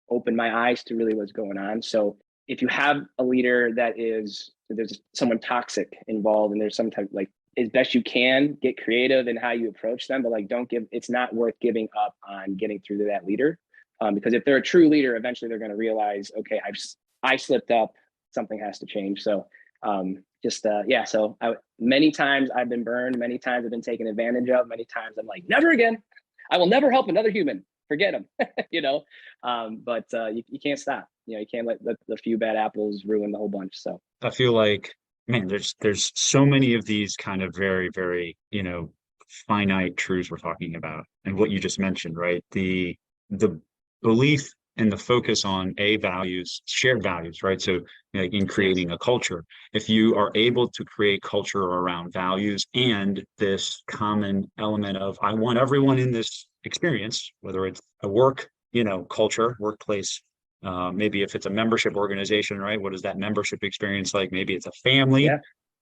opened my eyes to really what's going on. So if you have a leader there's someone toxic involved, and there's some type, like, as best you can, get creative in how you approach them, but like it's not worth giving up on getting through to that leader. Because if they're a true leader, eventually they're going to realize, okay, I slipped up, something has to change. So so many times I've been burned, many times I've been taken advantage of, many times I'm like, never again. I will never help another human. Forget them. But you can't stop. You can't let the few bad apples ruin the whole bunch. So I feel like, man, there's so many of these kind of very, very, finite truths we're talking about. And what you just mentioned, right? The belief and the focus on values, shared values, right? So like in creating a culture, if you are able to create culture around values and this common element of, I want everyone in this experience, whether it's a work, culture, workplace, maybe if it's a membership organization, right? What is that membership experience like? Maybe it's a family, yeah,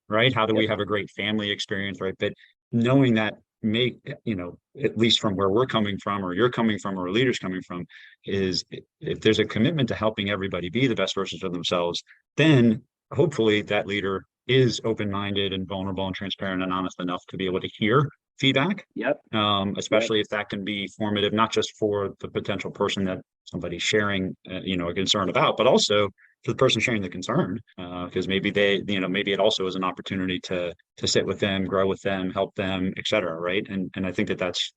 right? How do we have a great family experience, right? But knowing that at least from where we're coming from, or you're coming from, or a leader's coming from, is if there's a commitment to helping everybody be the best versions of themselves, then hopefully that leader is open-minded and vulnerable and transparent and honest enough to be able to hear feedback. Yep. Especially if that can be formative, not just for the potential person that somebody's sharing, a concern about, but also for the person sharing the concern, because maybe maybe it also is an opportunity to sit with them, grow with them, help them, et cetera, right? And I think that's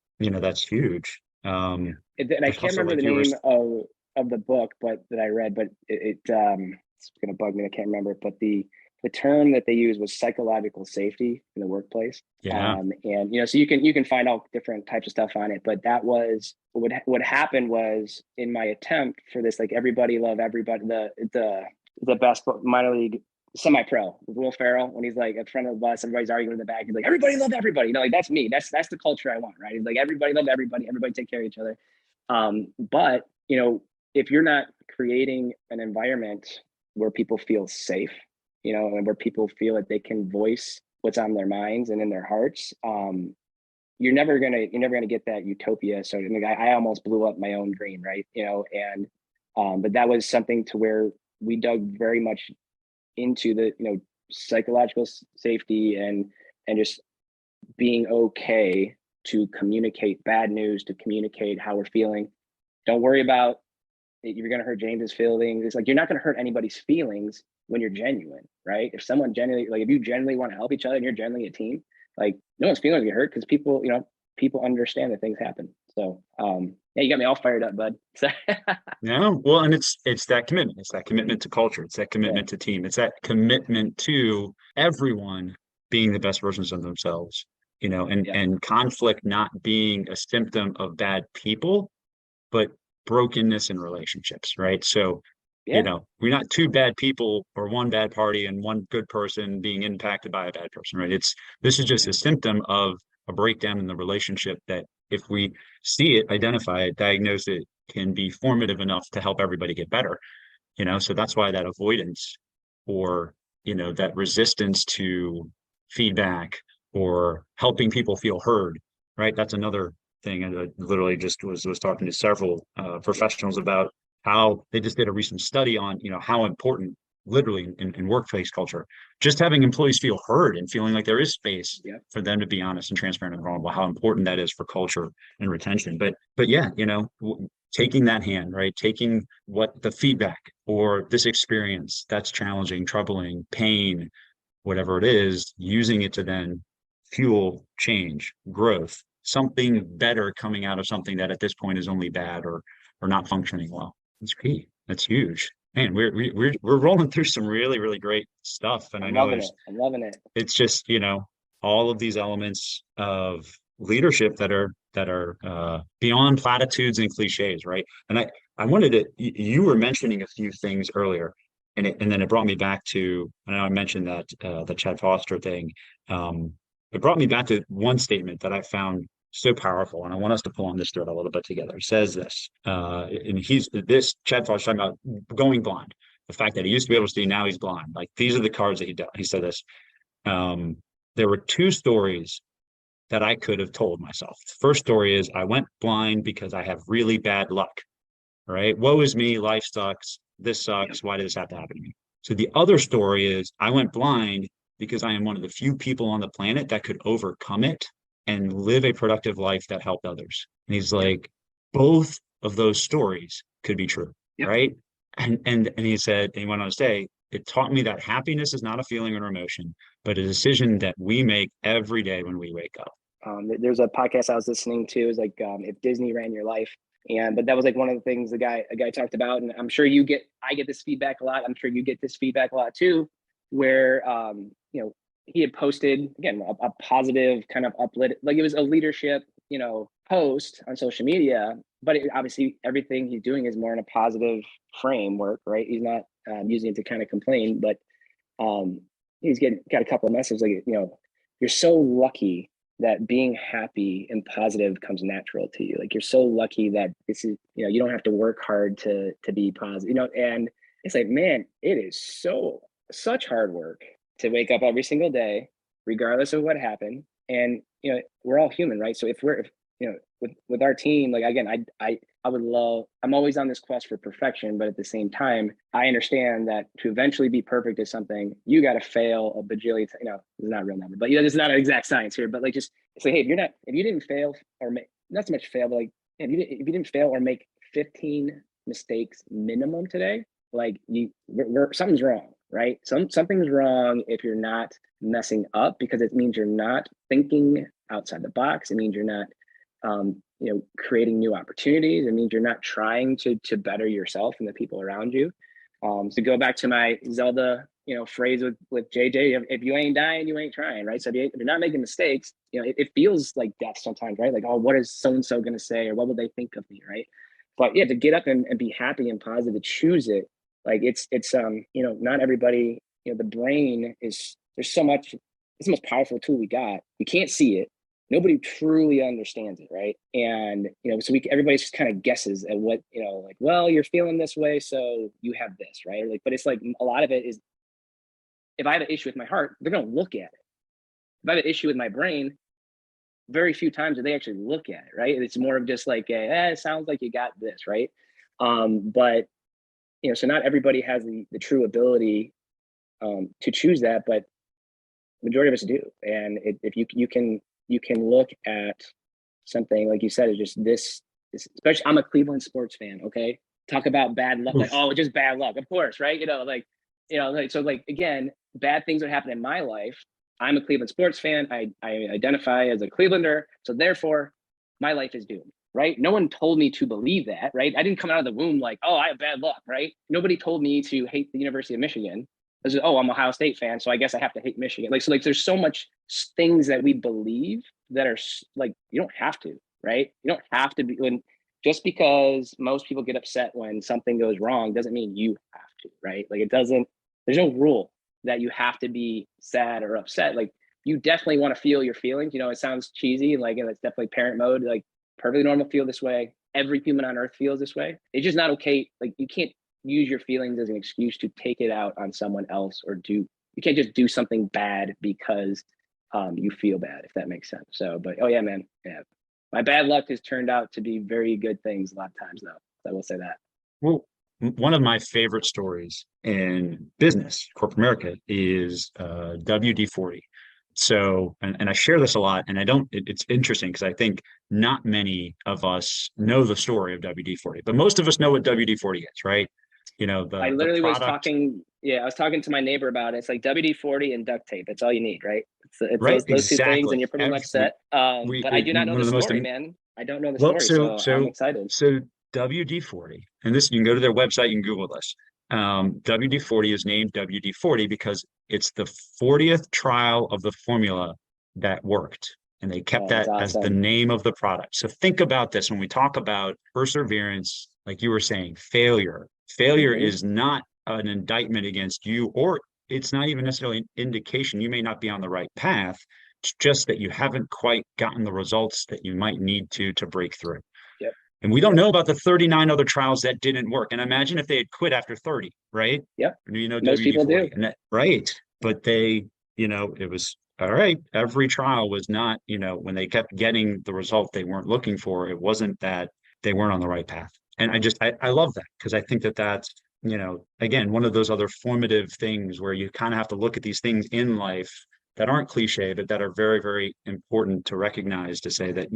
huge. And I can't Also, remember like the name of the book, but that I read, but it's gonna bug me. I can't remember it, but the term that they used was psychological safety in the workplace. Yeah. And so you can find all different types of stuff on it, but that was what happened was, in my attempt for this, like everybody love everybody, the best minor league semi-pro with Will Ferrell, when he's like in front of the bus, everybody's arguing in the back, he's like, everybody love everybody, like that's me, that's the culture I want, right? He's like, everybody love everybody, everybody take care of each other. But if you're not creating an environment where people feel safe, and where people feel that they can voice what's on their minds and in their hearts, you're never gonna get that utopia. So I almost blew up my own dream, right? And but that was something to where we dug very much into the psychological safety and just being okay to communicate bad news, to communicate how we're feeling. Don't worry about you're going to hurt James's feelings. It's like, you're not going to hurt anybody's feelings when you're genuine, right? If someone genuinely, like if you genuinely want to help each other and you're genuinely a team, like no one's feelings get hurt because people, people understand that things happen. So yeah, you got me all fired up, bud. So, No, well, and it's that commitment. It's that commitment to culture. It's that yeah, commitment to team. It's that commitment to everyone being the best versions of themselves, and yeah, conflict not being a symptom of bad people, but brokenness in relationships, right? So, yeah, we're not two bad people or one bad party and one good person being impacted by a bad person, right? This is just yeah, a symptom of a breakdown in the relationship that if we see it, identify it, diagnose it, can be formative enough to help everybody get better, So that's why that avoidance or, that resistance to feedback or helping people feel heard, right? That's another thing. And I literally just was talking to several professionals about how they just did a recent study on, how important literally in workplace culture, just having employees feel heard and feeling like there is space yeah, for them to be honest and transparent and vulnerable, how important that is for culture and retention. But yeah, taking that hand, right? Taking what the feedback or this experience that's challenging, troubling, pain, whatever it is, using it to then fuel change, growth, something better coming out of something that at this point is only bad or not functioning well. It's key. That's huge. Man, we're rolling through some really, really great stuff. And I I'm know loving it. I'm loving it. it's just, all of these elements of leadership that are beyond platitudes and cliches, right? And I wanted to, you were mentioning a few things earlier, and then it brought me back to, I know I mentioned that the Chad Foster thing. It brought me back to one statement that I found so powerful, and I want us to pull on this thread a little bit together. It says this, and Chad Foster talking about going blind, the fact that he used to be able to see, now he's blind. Like these are the cards that he dealt. He said this. Um, there were two stories that I could have told myself. The first story is I went blind because I have really bad luck, right? Woe is me, life sucks, this Yep. sucks, why did this have to happen to me? So the other story is I went blind because I am one of the few people on the planet that could overcome it and live a productive life that helped others. And he's Yep. like, both of those stories could be true, Yep. right? And he said, and he went on to say, it taught me that happiness is not a feeling or emotion, but a decision that we make every day when we wake up. There's a podcast I was listening to. It was like if Disney ran your life, but that was like one of the things a guy talked about, and I'm sure I get this feedback a lot. I'm sure you get this feedback a lot too, where he had posted again a positive kind of uplit, like it was a leadership post on social media, but obviously everything he's doing is more in a positive framework, right? He's not using it to kind of complain, but he's got a couple of messages like you're so lucky that being happy and positive comes natural to you. Like you're so lucky that this is, you don't have to work hard to be positive, and it's like, man, it is such hard work to wake up every single day, regardless of what happened. And, we're all human, right? So if with our team, like, again, I would love, I'm always on this quest for perfection, but at the same time, I understand that to eventually be perfect is something you got to fail a bajillion, it's not a real number, but this is not an exact science here, but like, just say, hey, if you didn't fail or make, not so much fail, but like, if you didn't fail or make 15 mistakes minimum today, like something's wrong, right? Something's wrong if you're not messing up, because it means you're not thinking outside the box. It means you're not creating new opportunities. It means you're not trying to better yourself and the people around you. So go back to my Zelda, phrase with JJ, if you ain't dying, you ain't trying, right? So if you're not making mistakes, it feels like death sometimes, right? Like, oh, what is so-and-so going to say, or what will they think of me, right? But yeah, to get up and be happy and positive, to choose it, like it's not everybody, the brain there's so much, it's the most powerful tool we got. We can't see it. Nobody truly understands it, right? And so everybody just kind of guesses at what, like, well, you're feeling this way, so you have this, right? Or like, but it's like a lot of it is, if I have an issue with my heart, they're gonna look at it. If I have an issue with my brain, very few times do they actually look at it, right? It's more of just like, it sounds like you got this, right? But so not everybody has the true ability to choose that, but majority of us do. And if you can look at something like you said, it's just this, especially, I'm a Cleveland sports fan. Okay. Talk about bad luck. Like, Oof. oh, just bad luck. Of course. Right. Like, so like, again, bad things would happen in my life. I'm a Cleveland sports fan. I identify as a Clevelander. So therefore, my life is doomed, right? No one told me to believe that, right? I didn't come out of the womb like, oh, I have bad luck, right? Nobody told me to hate the University of Michigan. I was like, oh, I'm a Ohio State fan, so I guess I have to hate Michigan. Like, so like there's so much things that we believe that are like, you don't have to, right? You don't have to be, when just because most people get upset when something goes wrong doesn't mean you have to, right? Like it doesn't, there's no rule that you have to be sad or upset. Like you definitely want to feel your feelings. You know, it sounds cheesy, like, and it's definitely parent mode, like perfectly normal, feel this way. Every human on earth feels this way. It's just not okay. Like you can't use your feelings as an excuse to take it out on someone else, or you can't just do something bad because you feel bad, if that makes sense. So, but oh yeah, man. Yeah. My bad luck has turned out to be very good things a lot of times though. I will say that. Well, one of my favorite stories in business, corporate America, is WD-40. So, and I share this a lot, and it's interesting because I think not many of us know the story of WD-40, but most of us know what WD-40 is, right? You know, I the literally was product, talking, yeah, I was talking to my neighbor about it. It's like WD-40 and duct tape. That's all you need, right? It's right? those two things, and Exactly. you're pretty much set. But I do not know One the of the most, story, man. I don't know the well, story, so, so I'm so, excited. so WD-40, and this, you can go to their website, you can Google this. WD-40 is named WD-40 because it's the 40th trial of the formula that worked. And they kept Oh, that's that as the awesome. name of the product. So think about this when we talk about perseverance, like you were saying, failure. Failure Hmm. is not an indictment against you, or it's not even necessarily an indication you may not be on the right path. It's just that you haven't quite gotten the results that you might need to break through. Yep. And we don't Yep. know about the 39 other trials that didn't work. And imagine if they had quit after 30, right? Yep. You know, Most people WD-40. do. And that, right. But it was all right. Every trial was not, when they kept getting the result they weren't looking for, it wasn't that they weren't on the right path. And I love that because I think that that's, again, one of those other formative things where you kind of have to look at these things in life that aren't cliche, but that are very, very important to recognize, to say that,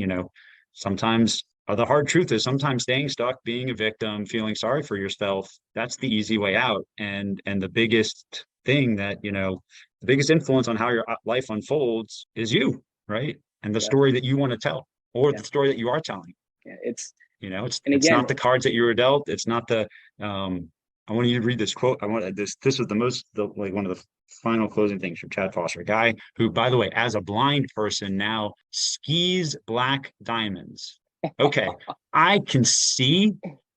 sometimes the hard truth is sometimes staying stuck, being a victim, feeling sorry for yourself, that's the easy way out. And the biggest thing that, the biggest influence on how your life unfolds is you, right? And the Yep. story that you want to tell, or Yeah. the story that you are telling. Yeah. And It's again, not the cards that you were dealt. It's not the I want you to read this quote. I want this was like one of the final closing things from Chad Foster, a guy who, by the way, as a blind person now skis black diamonds. Okay, I can see,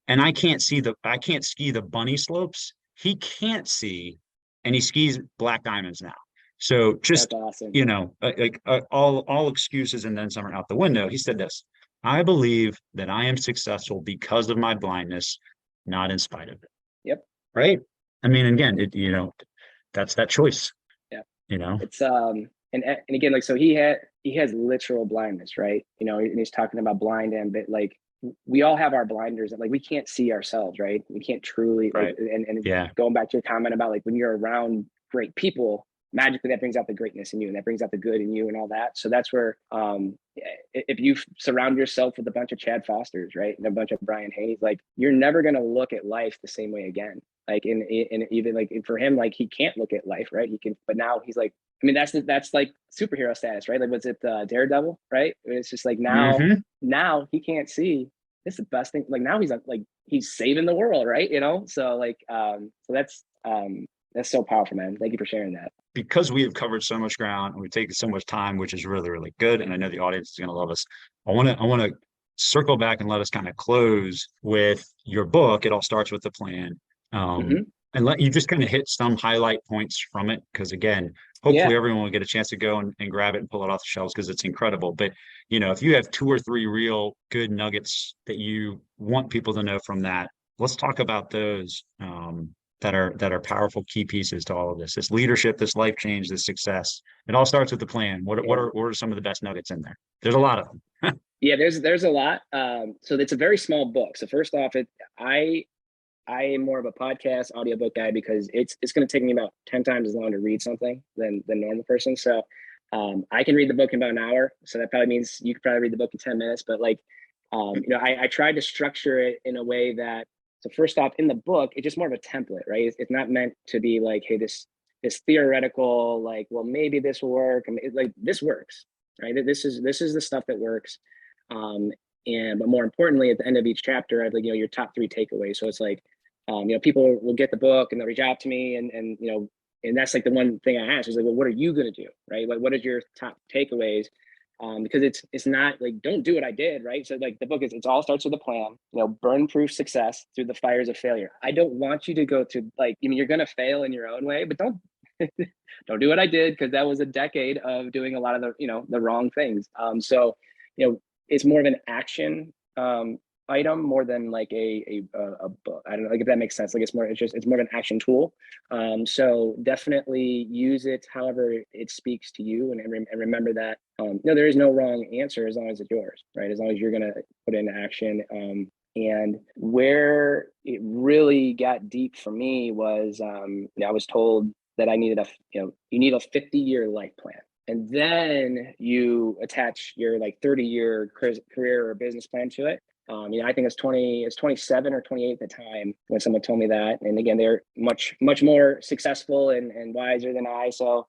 and I can't ski the bunny slopes. He can't see, and he skis black diamonds now. So that's just, awesome. all excuses and then some are out the window. He said this: I believe that I am successful because of my blindness, not in spite of it. Yep. Right? I mean, again, that's that choice, Yeah. you know? It's and again, like, so he has literal blindness, right? You know, and he's talking about blind and but like we all have our blinders, and like we can't see ourselves, right? We can't truly like, Right. and Yeah. going back to your comment about like when you're around great people, magically that brings out the greatness in you, and that brings out the good in you and all that. So that's where if you surround yourself with a bunch of Chad Fosters, right, and a bunch of Brian Hayes, like you're never gonna look at life the same way again. Like in even like for him, like he can't look at life, right? He can, but now he's like, I mean, that's like superhero status, right? Like, was it Daredevil, right? It's just like Hmm. now he can't see. It's the best thing. Like now like he's saving the world, right? You know, so like so that's so powerful, man. Thank you for sharing that. Because we have covered so much ground and we've taken so much time, which is really, really good. And I know the audience is going to love us. I want to circle back and let us kind of close with your book. It all starts with the plan. Um, Hmm. and let you just kind of hit some highlight points from it. Because again, Yeah. hopefully everyone will get a chance to go and grab it and pull it off the shelves because it's incredible. But if you have two or three real good nuggets that you want people to know from that, let's talk about those. That are powerful key pieces to all of this leadership, this life change, this success. It all starts with the plan. Yeah. What are some of the best nuggets in there? There's a lot of them. Yeah, there's a lot. So it's a very small book. So first off, I am more of a podcast audiobook guy because it's going to take me about 10 times as long to read something than normal person. So I can read the book in about an hour. So that probably means you could probably read the book in 10 minutes. But like, I tried to structure it in a way that, so first off, in the book, it's just more of a template, right? It's not meant to be like, hey, this this theoretical, like, well, maybe this will work. I mean, like this works, right? This is the stuff that works. But more importantly, at the end of each chapter, I have like, your top 3 takeaways. So it's like, people will get the book and they'll reach out to me, and and that's like the one thing I ask is like, well, what are you going to do, right? Like, what is your top takeaways? Because it's not like, don't do what I did, right? So like the book it all starts with a plan, burn proof success through the fires of failure. I don't want you to go through like, you're going to fail in your own way, but don't don't do what I did, because that was a decade of doing a lot of the wrong things. So it's more of an action item more than like a book. I don't know, like, if that makes sense. Like it's more of an action tool. So definitely use it however it speaks to you, and remember that there is no wrong answer as long as it's yours, right? As long as you're gonna put it into action. And where it really got deep for me was I was told that I needed you need a 50-year life plan. And then you attach your like 30-year career or business plan to it. I think it's 27 or 28 at the time when someone told me that. And again, they're much more successful and wiser than I. So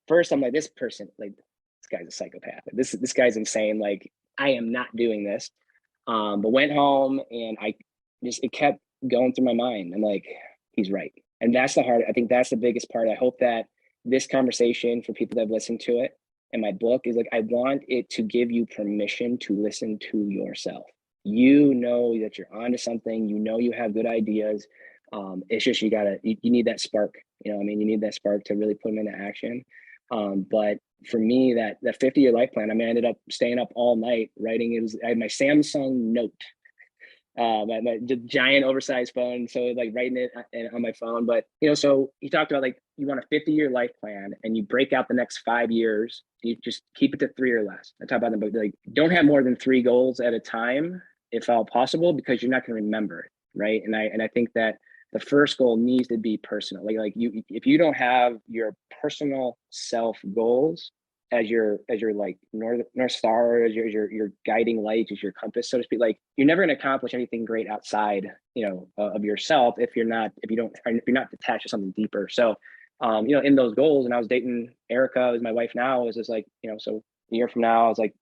first I'm like, this person, like, this guy's a psychopath. This guy's insane. Like, I am not doing this. But went home and it kept going through my mind. I'm like, he's right. And that's I think that's the biggest part. I hope that this conversation, for people that have listened to it and my book, is like, I want it to give you permission to listen to yourself. That you're onto something, you have good ideas. It's just, you need that spark, you need that spark to really put them into action. But for me, that 50-year life plan, I ended up staying up all night writing. I had my Samsung Note, the giant oversized phone, so like writing it on my phone. But so he talked about like, you want a 50-year life plan, and you break out the next 5 years, you just keep it to 3 or less. I talk about them, but like, don't have more than 3 goals at a time if all possible, because you're not going to remember it, right? And I think that the first goal needs to be personal. Like if you don't have your personal self goals as your like north star, as your guiding light, as your compass, so to speak, like, you're never going to accomplish anything great outside of yourself if you're not detached to something deeper. So in those goals, and I was dating Erica, who's my wife now, it was just like, so a year from now I was like,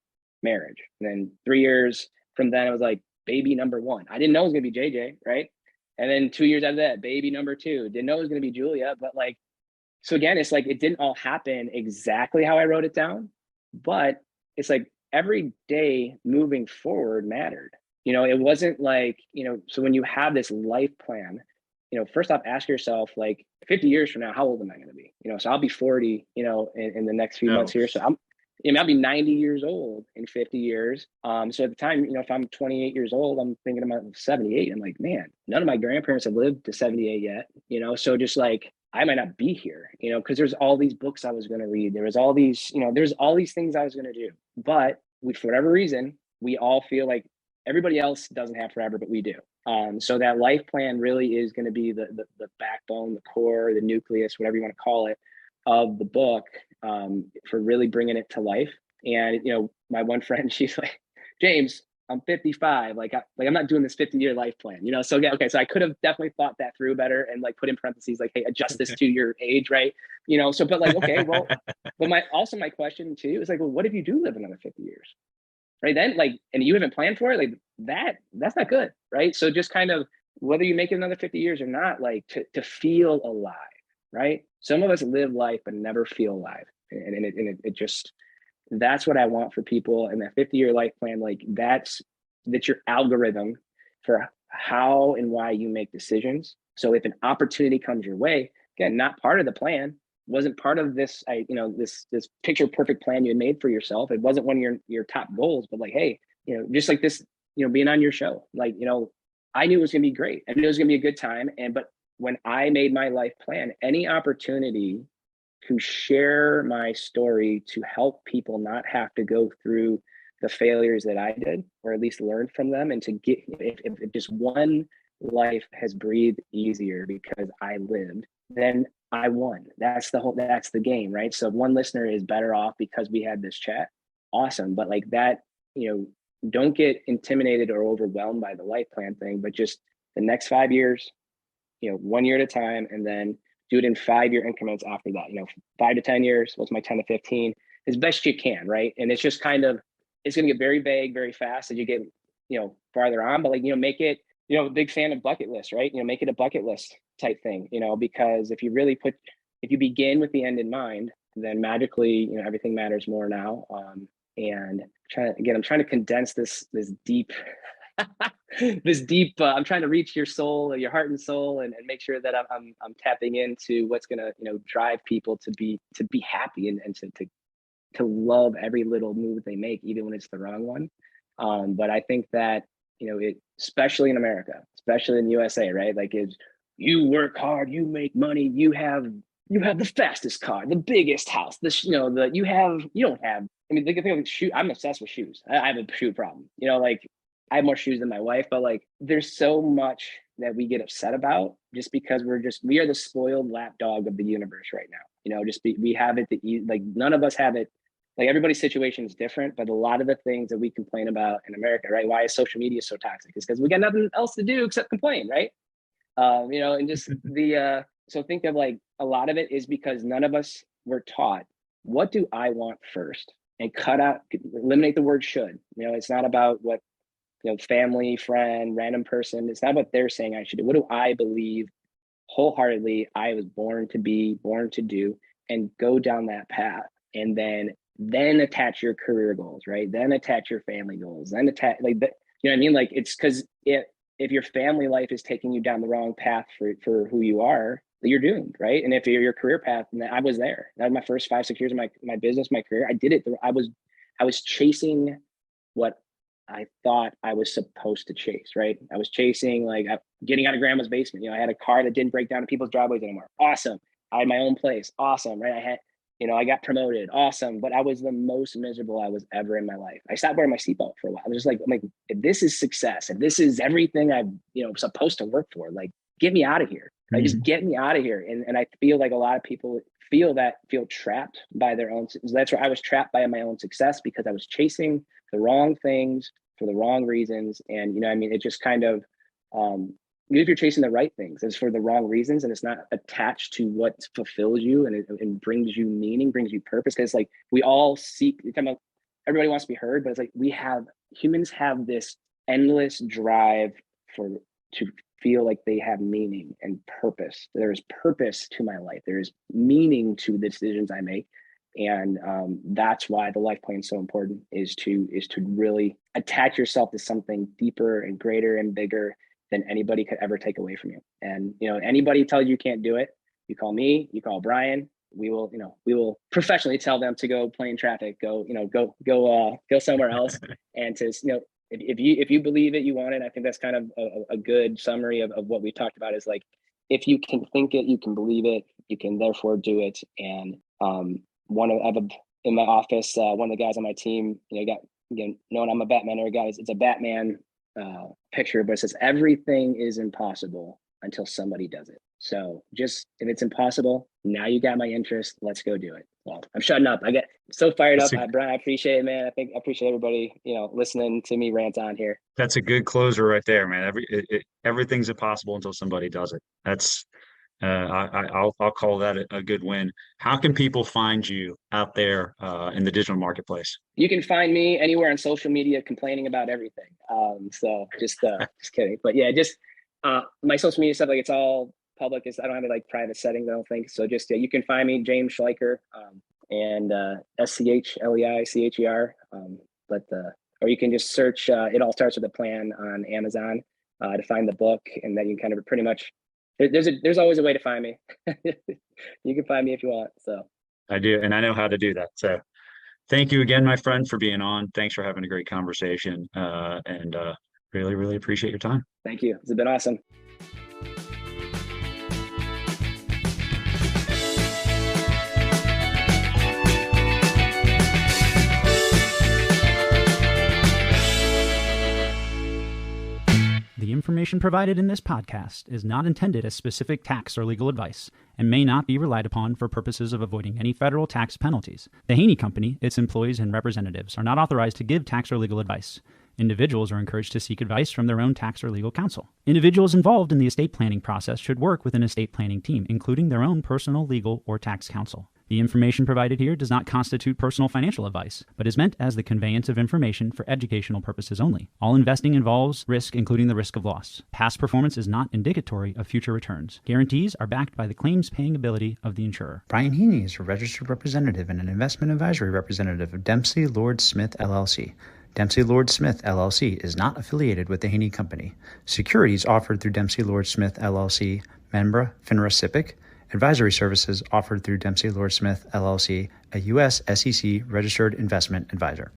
marriage. And then 3 years from then it was like, baby number 1. I didn't know it was gonna be JJ, right? And then 2 years after that, baby number 2. Didn't know it was gonna be Julia. But like, so again, it's like, it didn't all happen exactly how I wrote it down, but it's like every day moving forward mattered. It wasn't like, so when you have this life plan, first off, ask yourself, like, 50 years from now, how old am I going to be? So I'll be 40, in the next few months here. So I'll be 90 years old in 50 years. So at the time, if I'm 28 years old, I'm thinking about 78. I'm like, man, none of my grandparents have lived to 78 yet, so just like, I might not be here, because there's all these books I was going to read. There was all these, there's all these things I was going to do. But for whatever reason, we all feel like everybody else doesn't have forever, but we do. So that life plan really is going to be the backbone, the core, the nucleus, whatever you want to call it, of the book, for really bringing it to life. And, my one friend, she's like, James, I'm 55. Like I'm not doing this 50-year life plan, So yeah, okay. So I could have definitely thought that through better and like put in parentheses, like, hey, adjust this to your age, right? So, but like, okay, well, but my question too is like, well, what if you do live another 50 years? Right then, like, and you haven't planned for it, like that's not good, right? So just kind of, whether you make it another 50 years or not, like to feel alive, right? Some of us live life but never feel alive, and it just, that's what I want for people. And that 50-year life plan, like that's your algorithm for how and why you make decisions. So if an opportunity comes your way, again, not part of the plan, wasn't part of this, this picture perfect plan you made for yourself. It wasn't one of your top goals, but like, hey, just like this, being on your show, like, I knew it was gonna be great. I knew it was gonna be a good time. But when I made my life plan, any opportunity to share my story, to help people not have to go through the failures that I did, or at least learn from them, and to get, if just one life has breathed easier because I lived, then I won. That's the game, right? So if one listener is better off because we had this chat, awesome. But like that, don't get intimidated or overwhelmed by the life plan thing, but just the next 5 years, 1 year at a time, and then do it in 5-year increments after that. 5 to 10 years. What's my 10 to 15? As best you can, right? And it's just kind of, it's going to get very vague very fast as you get farther on. But like make it, big fan of bucket list, right? Make it a bucket list type thing. Because if you begin with the end in mind, then magically everything matters more now. And I'm trying to condense this deep I'm trying to reach your soul, your heart and soul, and make sure that I'm tapping into what's gonna drive people to be happy and to love every little move they make, even when it's the wrong one. But I think that especially in America, especially in USA, right? Like, you work hard, you make money, you have the fastest car, the biggest house, you don't have. I mean, the thing with shoes, I'm obsessed with shoes. I have a shoe problem. Like, I have more shoes than my wife, but like, there's so much that we get upset about just because we are the spoiled lapdog of the universe right now. We have it like, none of us have it. Like, everybody's situation is different, but a lot of the things that we complain about in America, right? Why is social media so toxic? It's because we got nothing else to do except complain, right? And just so think of, like, a lot of it is because none of us were taught, what do I want first? And eliminate the word should. It's not about what, family, friend, random person. It's not what they're saying I should do. What do I believe wholeheartedly I was born to be, born to do, and go down that path. And then attach your career goals, right? Then attach your family goals, then attach, like, you know what I mean? Like, it's because if your family life is taking you down the wrong path for who you are, you're doomed, right? And if your career path, and I was there, that was my first 5-6 years of my business, my career. I did it. I was chasing what I thought I was supposed to chase, right? I was chasing, like, getting out of grandma's basement. I had a car that didn't break down in people's driveways anymore. Awesome. I had my own place. Awesome, right? I got promoted. Awesome. But I was the most miserable I was ever in my life. I stopped wearing my seatbelt for a while. I was just like, if this is success, if this is everything I'm, supposed to work for, like, get me out of here. Right? Mm-hmm. Just get me out of here. And I feel like a lot of people feel trapped by their own. That's where I was trapped by my own success, because I was chasing the wrong things for the wrong reasons. And, it just kind of, even if you're chasing the right things, it's for the wrong reasons, and it's not attached to what fulfills you and brings you meaning, brings you purpose. Because, like, we all seek, everybody wants to be heard, but it's like humans have this endless drive to feel like they have meaning and purpose. There is purpose to my life. There is meaning to the decisions I make. And that's why the life plan is so important, is to really attach yourself to something deeper and greater and bigger than anybody could ever take away from you. And, anybody tells you can't do it, you call me, you call Brian, we will professionally tell them to go play in traffic, go somewhere else. And to, if you believe it, you want it. I think that's kind of a good summary of what we talked about, is like, if you can think it, you can believe it, you can therefore do it. And in my office, one of the guys on my team, knowing I'm a Batman guy, it's a Batman picture, but it says, everything is impossible until somebody does it. So just, if it's impossible, now you got my interest, let's go do it. Well, I'm shutting up. I get so fired up. Brian, I appreciate it, man. I appreciate everybody, listening to me rant on here. That's a good closer right there, man. Everything's impossible until somebody does it. That's I'll call that a good win. How can people find you out there in the digital marketplace? You can find me anywhere on social media complaining about everything. So just kidding. But yeah, just my social media stuff, like, it's all public. I don't have any, like, private settings, I don't think. So just, you can find me, James Schleicher, and SCHLEICHER. Or you can just search It All Starts With a Plan on Amazon to find the book, and then you kind of pretty much, there's always a way to find me. You can find me if you want. So I do, and I know how to do that. So thank you again, my friend, for being on. Thanks for having a great conversation, and really, really appreciate your time. Thank you. It's been awesome. The information provided in this podcast is not intended as specific tax or legal advice and may not be relied upon for purposes of avoiding any federal tax penalties. The Haney Company, its employees, and representatives are not authorized to give tax or legal advice. Individuals are encouraged to seek advice from their own tax or legal counsel. Individuals involved in the estate planning process should work with an estate planning team, including their own personal, legal, or tax counsel. The information provided here does not constitute personal financial advice, but is meant as the conveyance of information for educational purposes only. All investing involves risk, including the risk of loss. Past performance is not indicatory of future returns. Guarantees are backed by the claims-paying ability of the insurer. Brian Heaney is a registered representative and an investment advisory representative of Dempsey Lord Smith LLC. Dempsey Lord Smith LLC is not affiliated with the Heaney Company. Securities offered through Dempsey Lord Smith LLC, member FINRA SIPC. Advisory services offered through Dempsey Lord Smith LLC, a U.S. SEC registered investment advisor.